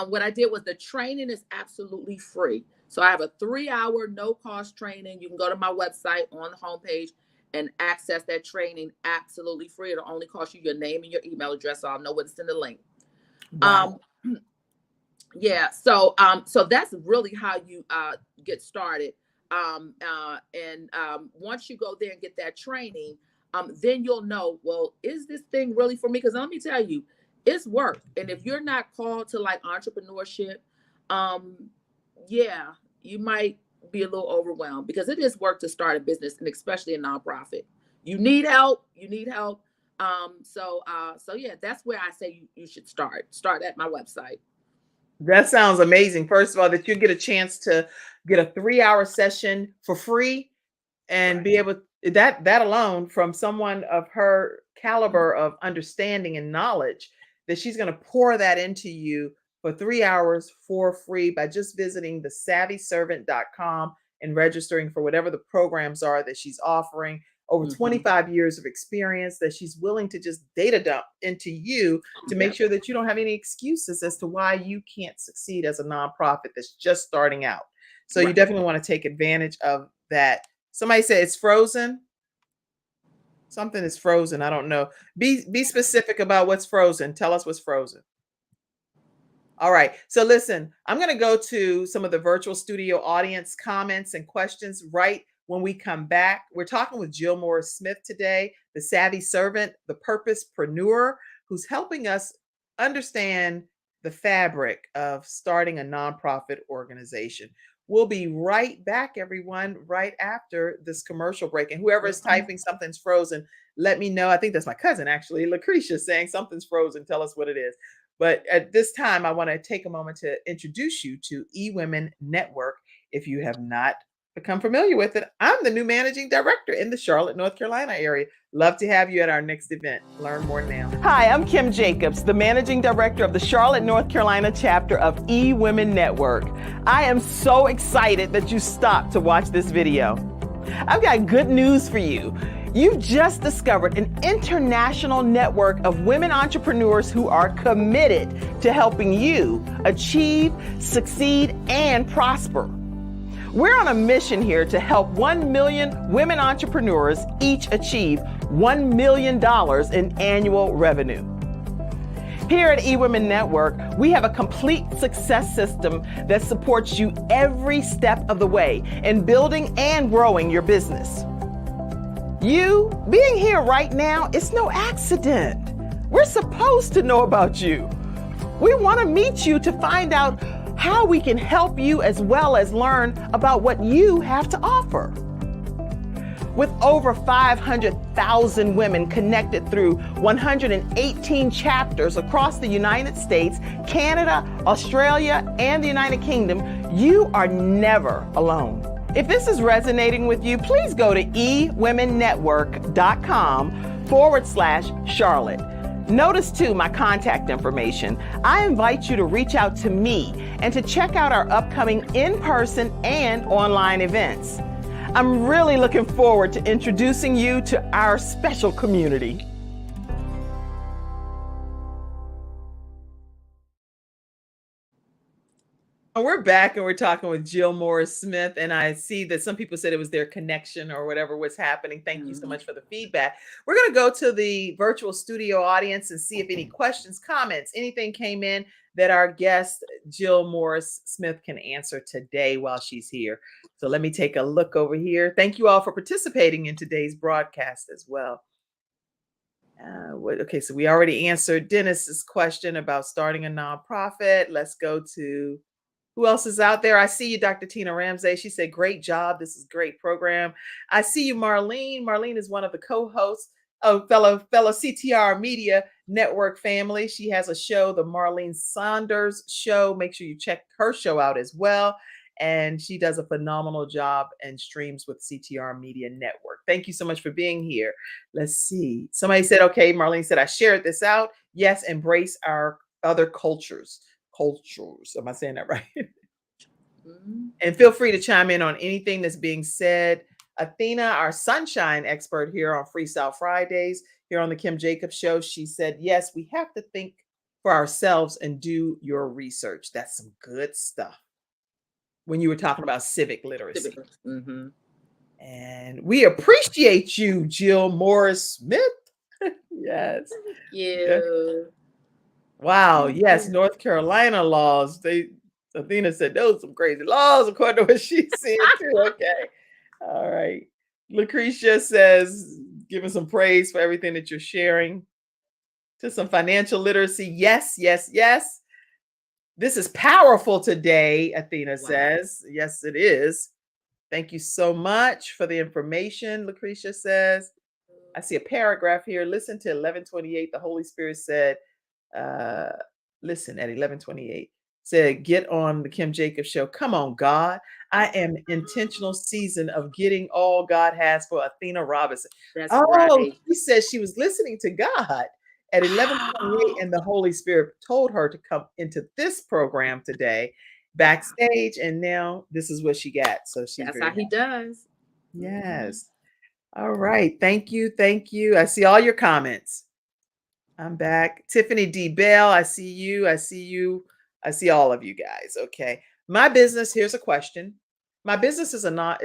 S2: what I did was the training is absolutely free. So I have a 3-hour no-cost training. You can go to my website on the homepage and access that training absolutely free. It'll only cost you your name and your email address, so I'll know what's in the link.
S1: Wow.
S2: Yeah, so that's really how you get started. Once you go there and get that training, then you'll know, well, is this thing really for me? Because let me tell you, it's work. And if you're not called to like entrepreneurship, yeah, you might be a little overwhelmed, because it is work to start a business, and especially a nonprofit. You need help. So yeah, that's where I say you should start at my website.
S1: That sounds amazing. First of all, that you get a chance to get a 3-hour session for free and be able that alone, from someone of her caliber of understanding and knowledge, that she's going to pour that into you for 3 hours for free by just visiting thesavvyservant.com and registering for whatever the programs are that she's offering. Over 25 years of experience that she's willing to just data dump into you to make sure that you don't have any excuses as to why you can't succeed as a nonprofit that's just starting out. So you definitely want to take advantage of that. Somebody said it's frozen. Something is frozen. I don't know. Be specific about what's frozen. Tell us what's frozen. All right. So listen, I'm going to go to some of the virtual studio audience comments and questions right when we come back. We're talking with Jill Morris Smith today, the Savvy Servant, the Purposepreneur, who's helping us understand the fabric of starting a nonprofit organization. We'll be right back, everyone, right after this commercial break. And whoever is typing something's frozen, let me know. I think that's my cousin, actually, Lucretia, saying something's frozen. Tell us what it is. But at this time, I want to take a moment to introduce you to eWomen Network. If you have not become familiar with it, I'm the new managing director in the Charlotte, North Carolina area. Love to have you at our next event. Learn more now. Hi, I'm Kim Jacobs, the managing director of the Charlotte, North Carolina chapter of eWomen Network. I am so excited that you stopped to watch this video. I've got good news for you. You've just discovered an international network of women entrepreneurs who are committed to helping you achieve, succeed, and prosper. We're on a mission here to help 1 million women entrepreneurs each achieve $1 million in annual revenue. Here at eWomen Network, we have a complete success system that supports you every step of the way in building and growing your business. You being here right now, it's no accident. We're supposed to know about you. We want to meet you to find out how we can help you as well as learn about what you have to offer. With over 500,000 women connected through 118 chapters across the United States, Canada, Australia, and the United Kingdom, you are never alone. If this is resonating with you, please go to ewomennetwork.com/Charlotte. Notice too my contact information. I invite you to reach out to me and to check out our upcoming in-person and online events. I'm really looking forward to introducing you to our special community. We're back and we're talking with Jill Morris Smith, and I see that some people said it was their connection or whatever was happening. Thank you so much for the feedback. We're going to go to the virtual studio audience and see if any questions, comments, anything came in that our guest Jill Morris Smith can answer today while she's here. So let me take a look over here. Thank you all for participating in today's broadcast as well. Okay, so we already answered Dennis's question about starting a nonprofit. Let's go to who else is out there. I see you, Dr. Tina Ramsey. She said, great job. This is a great program. I see you, Marlene. Marlene is one of the co-hosts of fellow CTR Media Network family. She has a show, the Marlene Saunders Show. Make sure you check her show out as well. And she does a phenomenal job and streams with CTR Media Network. Thank you so much for being here. Let's see. Somebody said, okay, Marlene said, I shared this out. Yes, embrace our other cultures. Am I saying that right? And feel free to chime in on anything that's being said. Athena, our sunshine expert here on Freestyle Fridays, here on the Kim Jacobs Show, she said, yes, we have to think for ourselves and do your research. That's some good stuff. When you were talking about civic literacy. And we appreciate you, Jill Morris Smith. Yes.
S2: Thank you.
S1: Wow. Yes. North Carolina laws. Athena said those are some crazy laws according to what she said too. Okay. All right. Lucretia says, giving some praise for everything that you're sharing. To some financial literacy. Yes, yes, yes. This is powerful today, Athena says. Yes, it is. Thank you so much for the information, Lucretia says. I see a paragraph here. Listen to 11:28. The Holy Spirit said, listen at 11:28. Said, get on the Kim Jacobs Show. Come on, God. I am intentional season of getting all God has for Athena Robinson.
S2: That's right.
S1: She said she was listening to God at 11:28, and the Holy Spirit told her to come into this program today, backstage, and now this is what she got. So she's
S2: that's how he does.
S1: Yes. All right. Thank you. Thank you. I see all your comments. I'm back. Tiffany D. Bell, I see you. I see you. I see all of you guys. Okay. My business, here's a question. My business is not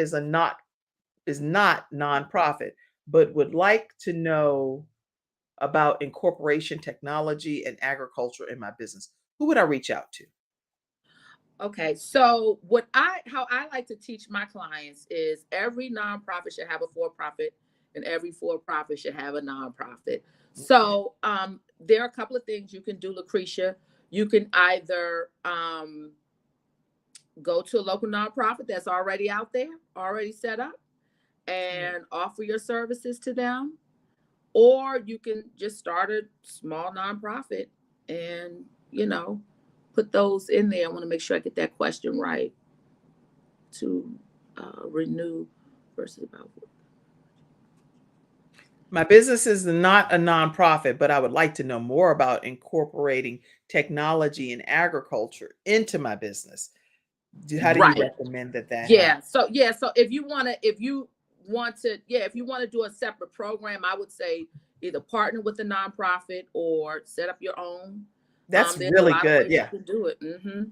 S1: nonprofit, but would like to know about incorporation technology and agriculture in my business. Who would I reach out to?
S2: Okay, so how I like to teach my clients is every nonprofit should have a for-profit and every for-profit should have a nonprofit. So there are a couple of things you can do, Lucretia. You can either go to a local nonprofit that's already out there, already set up, and offer your services to them. Or you can just start a small nonprofit and, put those in there. I want to make sure I get that question right. To renew versus about.
S1: My business is not a nonprofit, but I would like to know more about incorporating technology and agriculture into my business. How do you recommend that?
S2: Yeah. So if you want to do a separate program, I would say either partner with a nonprofit or set up your own.
S1: That's really good. Yeah.
S2: You can do it. Mm-hmm.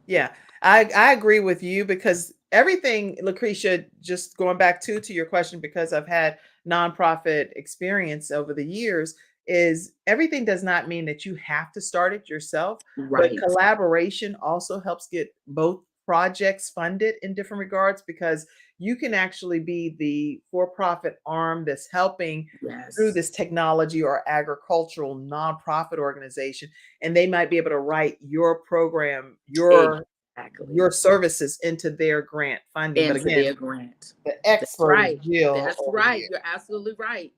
S1: Yeah, I agree with you because everything, Lucretia, just going back to your question, because I've had nonprofit experience over the years, is everything does not mean that you have to start it yourself, but
S2: Right.
S1: collaboration also helps get both projects funded in different regards, because you can actually be the for-profit arm that's helping through
S2: Yes.
S1: this technology or agricultural nonprofit organization, and they might be able to write your program, your
S2: Exactly.
S1: services into their grant funding. But
S2: Into
S1: again,
S2: their grant.
S1: the
S2: That's
S1: expert is
S2: right.
S1: Jill
S2: That's
S1: over
S2: right.
S1: here.
S2: You're absolutely right.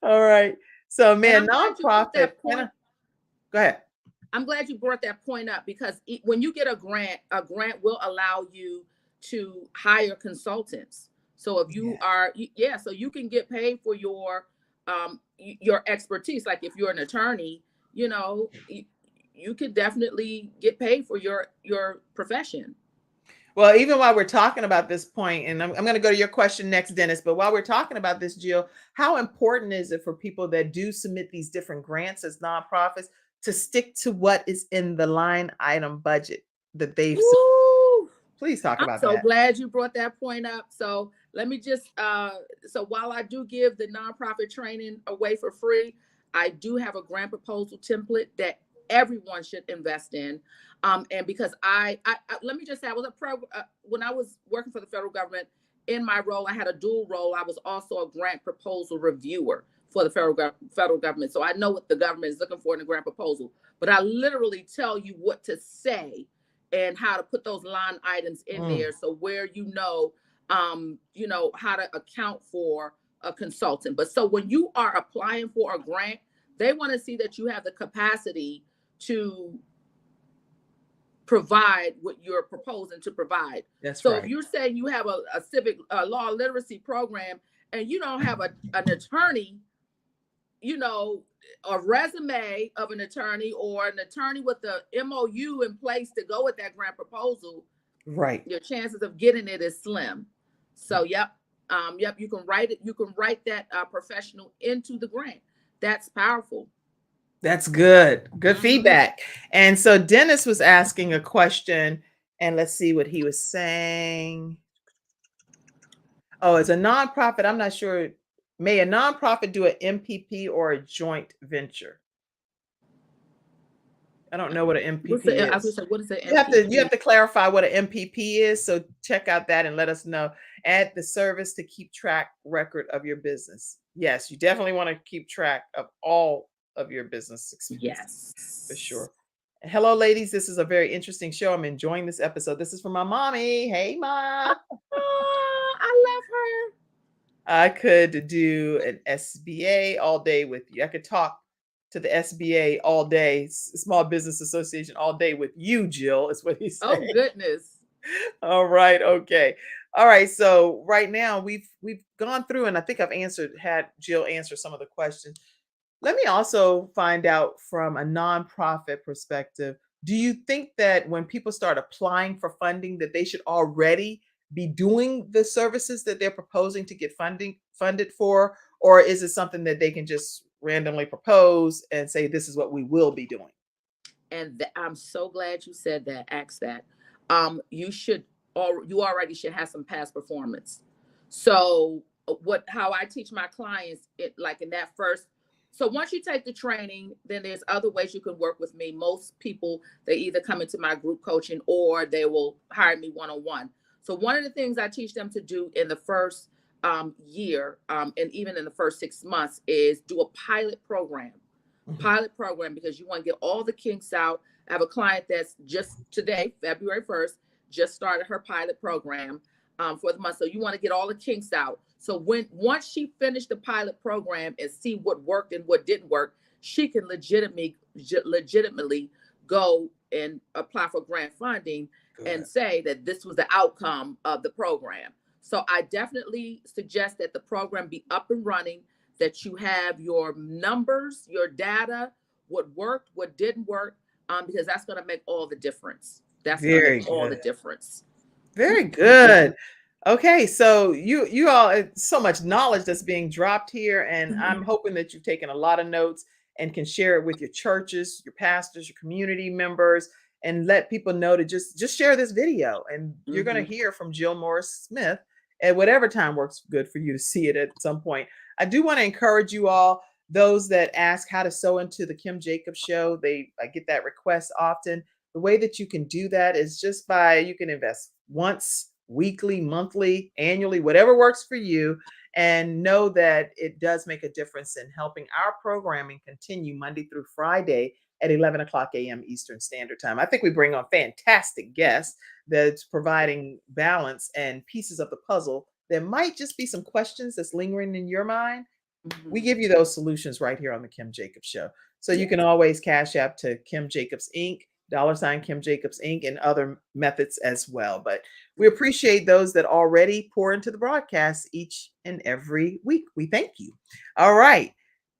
S1: All right. So,
S2: And
S1: man,
S2: I'm glad you put
S1: nonprofit.
S2: that point.
S1: Go ahead.
S2: I'm glad you brought that point up, because when you get a grant will allow you to hire consultants. So if you are, so you can get paid for your expertise. Like if you're an attorney, you could definitely get paid for your profession.
S1: Well, even while we're talking about this point, and I'm going to go to your question next, Dennis, but while we're talking about this, Jill, how important is it for people that do submit these different grants as nonprofits to stick to what is in the line item budget that they've
S2: Woo!
S1: Please talk
S2: I'm
S1: about
S2: so
S1: that.
S2: glad you brought that point up. So let me just, so while I do give the nonprofit training away for free, I do have a grant proposal template that everyone should invest in. And because I let me just say, I was when I was working for the federal government, in my role, I had a dual role. I was also a grant proposal reviewer for the federal government. So I know what the government is looking for in a grant proposal, but I literally tell you what to say and how to put those line items in there. So where how to account for a consultant. But so when you are applying for a grant, they want to see that you have the capacity to provide what you're proposing to provide.
S1: That's
S2: so
S1: right.
S2: If you're saying you have a civic law literacy program and you don't have an attorney, a resume of an attorney or an attorney with the MOU in place to go with that grant proposal,
S1: right,
S2: your chances of getting it is slim. So you can write it. You can write that professional into the grant. That's powerful.
S1: That's good. Good feedback. And so Dennis was asking a question, and let's see what he was saying. Oh, it's a nonprofit. I'm not sure. May a nonprofit do an MPP or a joint venture? I don't know what an MPP is.
S2: I was gonna say, what is an
S1: MPP? You have to clarify what an MPP is. So check out that and let us know. Add the service to keep record of your business. Yes, you definitely want to keep track of all of your business expenses.
S2: Yes,
S1: for sure. Hello, ladies. This is a very interesting show. I'm enjoying this episode. This is from my mommy. Hey, Mom.
S2: Oh, I love her.
S1: I could do an SBA all day with you. I could talk to the SBA all day, Small Business Association all day with you, Jill, is what he said.
S2: Oh, goodness.
S1: All right. Okay. All right. So right now we've gone through, and I think I've had Jill answer some of the questions. Let me also find out from a nonprofit perspective, do you think that when people start applying for funding that they should already be doing the services that they're proposing to get funded for? Or is it something that they can just randomly propose and say, this is what we will be doing?
S2: And I'm so glad you said that, ask that. You already should have some past performance. So how I teach my clients, in that first. So once you take the training, then there's other ways you can work with me. Most people, they either come into my group coaching or they will hire me one-on-one. So one of the things I teach them to do in the first year, and even in the first 6 months, is do a pilot program. Pilot program, because you want to get all the kinks out. I have a client that's just today, February 1st, just started her pilot program for the month. So you want to get all the kinks out. So once she finished the pilot program and see what worked and what didn't work, she can legitimately go and apply for grant funding and say that this was the outcome of the program. So I definitely suggest that the program be up and running, that you have your numbers, your data, what worked, what didn't work, because that's going to make all the difference. That's going to make all the difference.
S1: Very good. Okay, so you all, so much knowledge that's being dropped here, and I'm hoping that you've taken a lot of notes and can share it with your churches, your pastors, your community members, and let people know to just share this video. And you're going to hear from Jill Morris Smith at whatever time works good for you to see it at some point. I do want to encourage you all those that ask how to sew into the Kim Jacobs Show, I get that request often. The way that you can do that is just you can invest once, weekly, monthly, annually, whatever works for you. And know that it does make a difference in helping our programming continue Monday through Friday at 11 o'clock a.m. Eastern Standard Time. I think we bring on fantastic guests that's providing balance and pieces of the puzzle. There might just be some questions that's lingering in your mind. We give you those solutions right here on the Kim Jacobs Show. So you can always cash app to Kim Jacobs Inc., $ Kim Jacobs Inc., and other methods as well. But we appreciate those that already pour into the broadcast each and every week. We thank you. All right.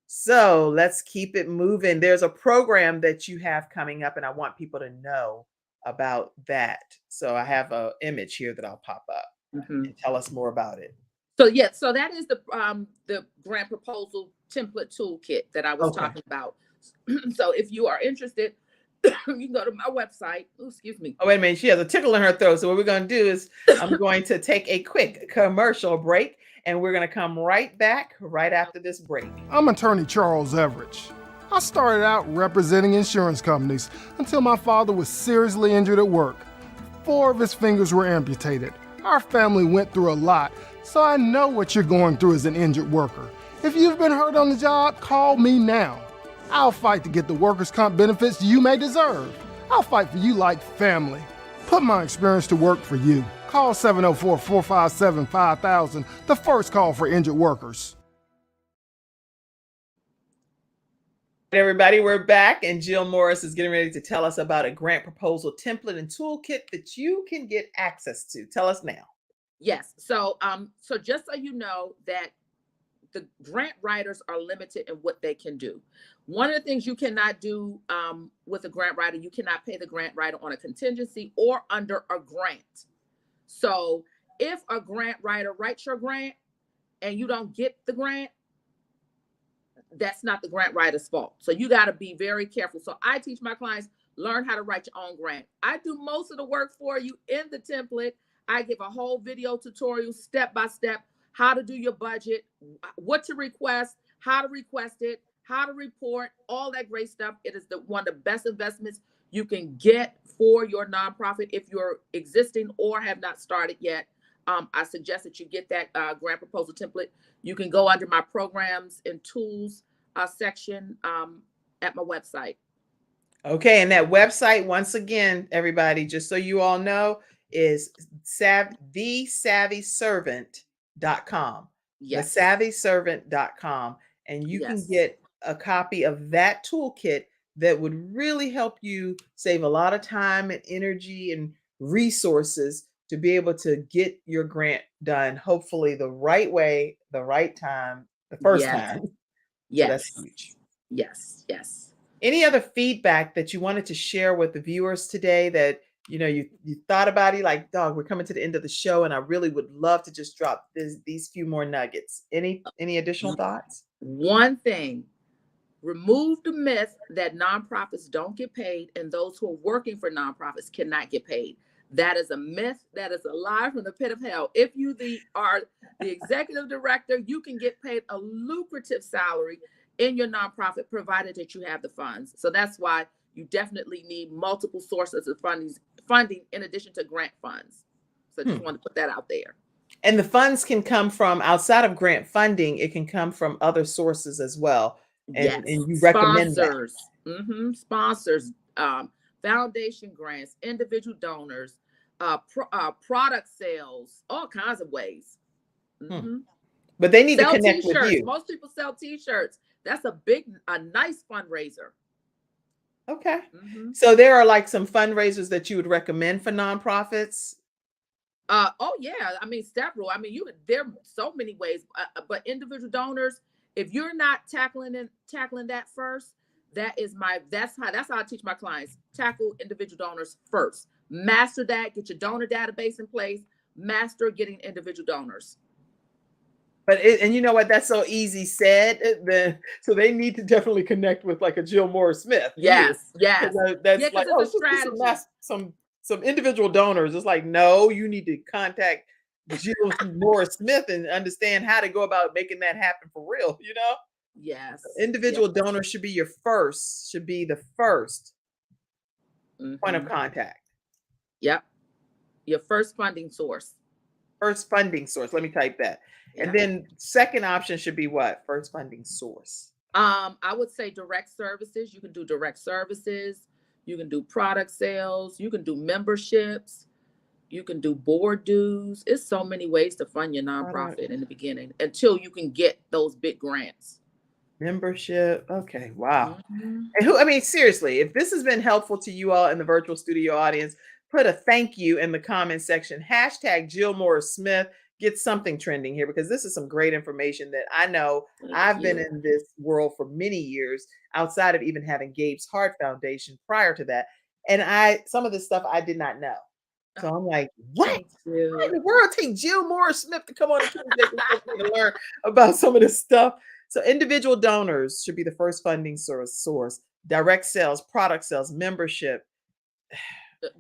S1: So let's keep it moving. There's a program that you have coming up, and I want people to know about that. So I have an image here that I'll pop up and tell us more about it.
S2: So so that is the grant proposal template toolkit that I was talking about. So if you are interested, you can go to my website. Oh, excuse me.
S1: Oh, wait a minute. She has a tickle in her throat. So what we're going to do is I'm going to take a quick commercial break, and we're going to come right back right after this break.
S3: I'm attorney Charles Everidge. I started out representing insurance companies until my father was seriously injured at work. 4 of his fingers were amputated. Our family went through a lot, so I know what you're going through as an injured worker. If you've been hurt on the job, call me now. I'll fight to get the workers' comp benefits you may deserve. I'll fight for you like family. Put my experience to work for you. Call 704-457-5000, the first call for injured workers.
S1: Everybody, we're back, and Jill Morris is getting ready to tell us about a grant proposal template and toolkit that you can get access to. Tell us now.
S2: Yes. So just so you know that the grant writers are limited in what they can do. One of the things you cannot do with a grant writer, you cannot pay the grant writer on a contingency or under a grant. So if a grant writer writes your grant and you don't get the grant, that's not the grant writer's fault. So you got to be very careful. So I teach my clients, learn how to write your own grant. I do most of the work for you in the template. I give a whole video tutorial, step by step, how to do your budget, what to request, how to request it, how to report, all that great stuff. It is one of the best investments you can get for your nonprofit if you're existing or have not started yet. I suggest that you get that grant proposal template. You can go under my programs and tools section at my website.
S1: Okay, and that website, once again, everybody, just so you all know, is thesavvyservant.com.
S2: Yes.
S1: Thesavvyservant.com. And you can get a copy of that toolkit that would really help you save a lot of time and energy and resources to be able to get your grant done, hopefully the right way, the right time, the first time.
S2: Yes.
S1: So that's huge.
S2: Yes. Yes.
S1: Any other feedback that you wanted to share with the viewers today that you thought about it, like, dog, we're coming to the end of the show and I really would love to just drop these few more nuggets. Any additional thoughts?
S2: One thing, remove the myth that nonprofits don't get paid and those who are working for nonprofits cannot get paid. That is a myth. That is a lie from the pit of hell. If you are the executive director, you can get paid a lucrative salary in your nonprofit, provided that you have the funds. So that's why you definitely need multiple sources of funding in addition to grant funds. So just want to put that out there.
S1: And the funds can come from outside of grant funding. It can come from other sources as well. And you recommend
S2: sponsors, sponsors, foundation grants, individual donors, product sales, all kinds of ways.
S1: But they need
S2: sell
S1: to connect
S2: t-shirts.
S1: with you.
S2: Most people sell t-shirts. That's a nice fundraiser.
S1: Okay. So there are like some fundraisers that you would recommend for nonprofits?
S2: Oh yeah. I mean, several. I mean, there are so many ways, but individual donors, if you're not tackling that first, that's how I teach my clients. Tackle individual donors first. Master that, get your donor database in place, master getting individual donors.
S1: But and you know what? That's so easy said. So they need to definitely connect with like a Jill Morris Smith.
S2: Yes.
S1: That's like,
S2: it's a strategy.
S1: Some individual donors. It's like, no, you need to contact Jill Morris Smith and understand how to go about making that happen for real.
S2: Yes.
S1: Individual donor should be the first point of
S2: Mhm.
S1: contact.
S2: Yep. Your first funding source.
S1: First funding source. Let me type that.
S2: Yeah.
S1: And then second option should be what? First funding source.
S2: I would say direct services. You can do direct services. You can do product sales. You can do memberships. You can do board dues. It's so many ways to fund your nonprofit in the beginning until you can get those big grants.
S1: Membership. Okay. Wow.
S2: Mhm.
S1: And seriously, if this has been helpful to you all in the virtual studio audience, put a thank you in the comment section. Hashtag Jill Morris Smith. Get something trending here, because this is some great information that I know.
S2: Thank
S1: I've been
S2: you.
S1: in this world for many years outside of even having Gabe's Heart Foundation prior to that. And some of this stuff I did not know. So I'm like, what?
S2: Thank
S1: Why in
S2: you.
S1: the world take Jill Morris Smith to come on the Kim Jacobs Show for me to learn about some of this stuff? So individual donors should be the first funding source. Direct sales, product sales, membership,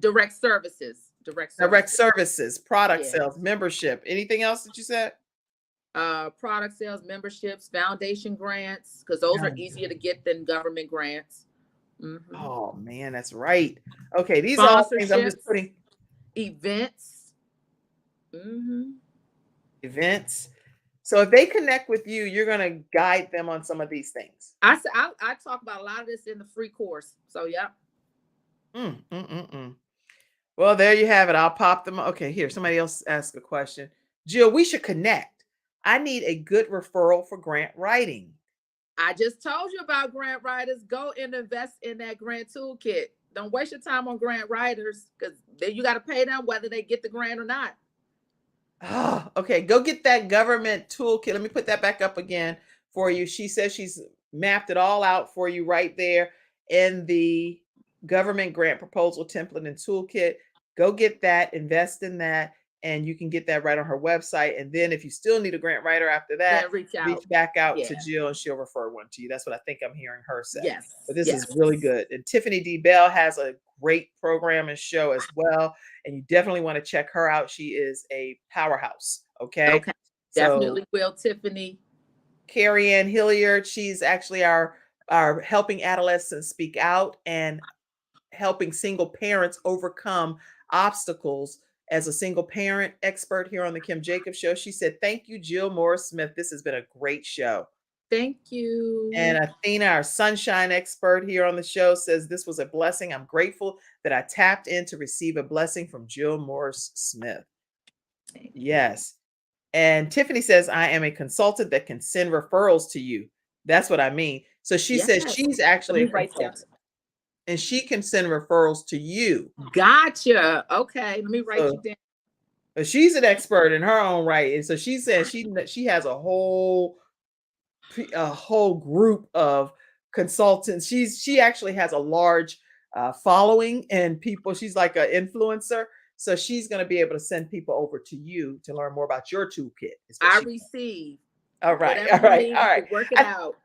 S2: Direct services.
S1: direct services, product
S2: Yes.
S1: sales, membership. Anything else that you said?
S2: Product sales, memberships, foundation grants, because those are easier to get than government grants. Mhm.
S1: Oh man, that's right. Okay, these are all things I'm just
S2: Sponsorships.
S1: putting.
S2: Events. Mhm.
S1: Events. So if they connect with you, you're going to guide them on some of these things.
S2: I talk about a lot of this in the free course. So yeah.
S1: Well, there you have it. I'll pop them. Okay, here, somebody else asked a question. Jill, we should connect. I need a good referral for grant writing.
S2: I just told you about grant writers. Go and invest in that grant toolkit. Don't waste your time on grant writers, because then you got to pay them whether they get the grant or not.
S1: Oh, okay, go get that government toolkit. Let me put that back up again for you. She says she's mapped it all out for you right there in the government grant proposal template and toolkit. Go get that, invest in that, and you can get that right on her website. And then if you still need a grant writer after that,
S2: Then reach out.
S1: reach back out to
S2: Yeah.
S1: Jill and she'll refer one to you. That's what I think I'm hearing her say.
S2: Yes.
S1: But this
S2: yes.
S1: is really good. And Tiffany D. Bell has a great program and show as well. And you definitely want to check her out. She is a powerhouse. Okay.
S2: Okay. Definitely will, Tiffany.
S1: Carrie Ann Hilliard, she's actually our helping adolescents speak out and helping single parents overcome obstacles. As a single parent expert here on the Kim Jacobs Show, she said, "Thank you, Jill Morris Smith. This has been a great show."
S2: Thank you.
S1: And Athena, our sunshine expert here on the show, says, "This was a blessing. I'm grateful that I tapped in to receive a blessing from Jill Morris Smith." Yes. And Tiffany says, "I am a consultant that can send referrals to you." That's what I mean. So she says
S2: Yes.
S1: she's actually a
S2: Let me write that.
S1: consultant, and she can send referrals to you.
S2: Gotcha. Okay. Let me write
S1: So-
S2: you down.
S1: But she's an expert in her own right. And so she says she has a whole group of consultants. She actually has a large following and people. She's like an influencer. So she's going to be able to send people over to you to learn more about your toolkit. is what
S2: I
S1: she-
S2: receive.
S1: All right.
S2: Whatever
S1: All right.
S2: you need
S1: All
S2: to
S1: right.
S2: Work it
S1: I-
S2: out.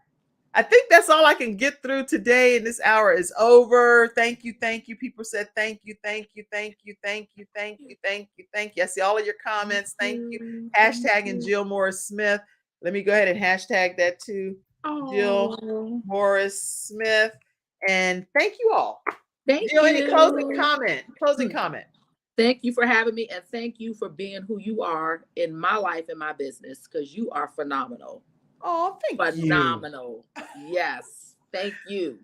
S1: I think that's all I can get through today. And this hour is over. Thank you. Thank you. People said thank you. Thank you. Thank you. Thank you. Thank you. Thank you. Thank you. I see all of your comments. Thank you. Hashtagging Jill Morris Smith. Let me go ahead and hashtag that too. Jill
S2: Oh,
S1: Morris Smith. And thank you all.
S2: thank
S1: Jill,
S2: you.
S1: any closing comment? Closing comment.
S2: Thank you for having me, and thank you for being who you are in my life and my business, because you are phenomenal.
S1: Oh, thank you.
S2: Phenomenal. Yes. Thank you.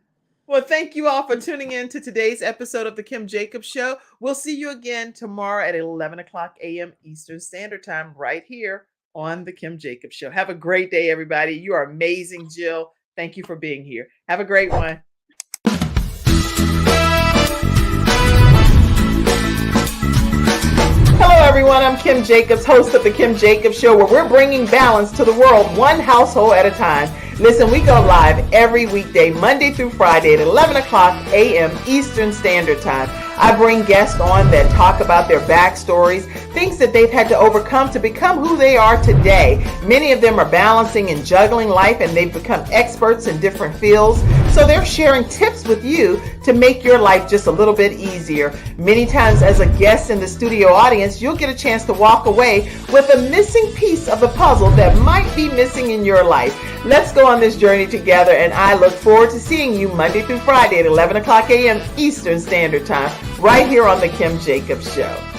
S1: Well, thank you all for tuning in to today's episode of the Kim Jacobs Show. We'll see you again tomorrow at 11 o'clock a.m. Eastern Standard Time right here on the Kim Jacobs Show. Have a great day, everybody. You are amazing, Jill. Thank you for being here. Have a great one. Hello, everyone. I'm Kim Jacobs, host of the Kim Jacobs Show, where we're bringing balance to the world, one household at a time. Listen, we go live every weekday, Monday through Friday at 11 o'clock a.m. Eastern Standard Time. I bring guests on that talk about their backstories, things that they've had to overcome to become who they are today. Many of them are balancing and juggling life, and they've become experts in different fields. So they're sharing tips with you to make your life just a little bit easier. Many times as a guest in the studio audience, you'll get a chance to walk away with a missing piece of the puzzle that might be missing in your life. Let's go on this journey together, and I look forward to seeing you Monday through Friday at 11 o'clock a.m. Eastern Standard Time, right here on The Kim Jacobs Show.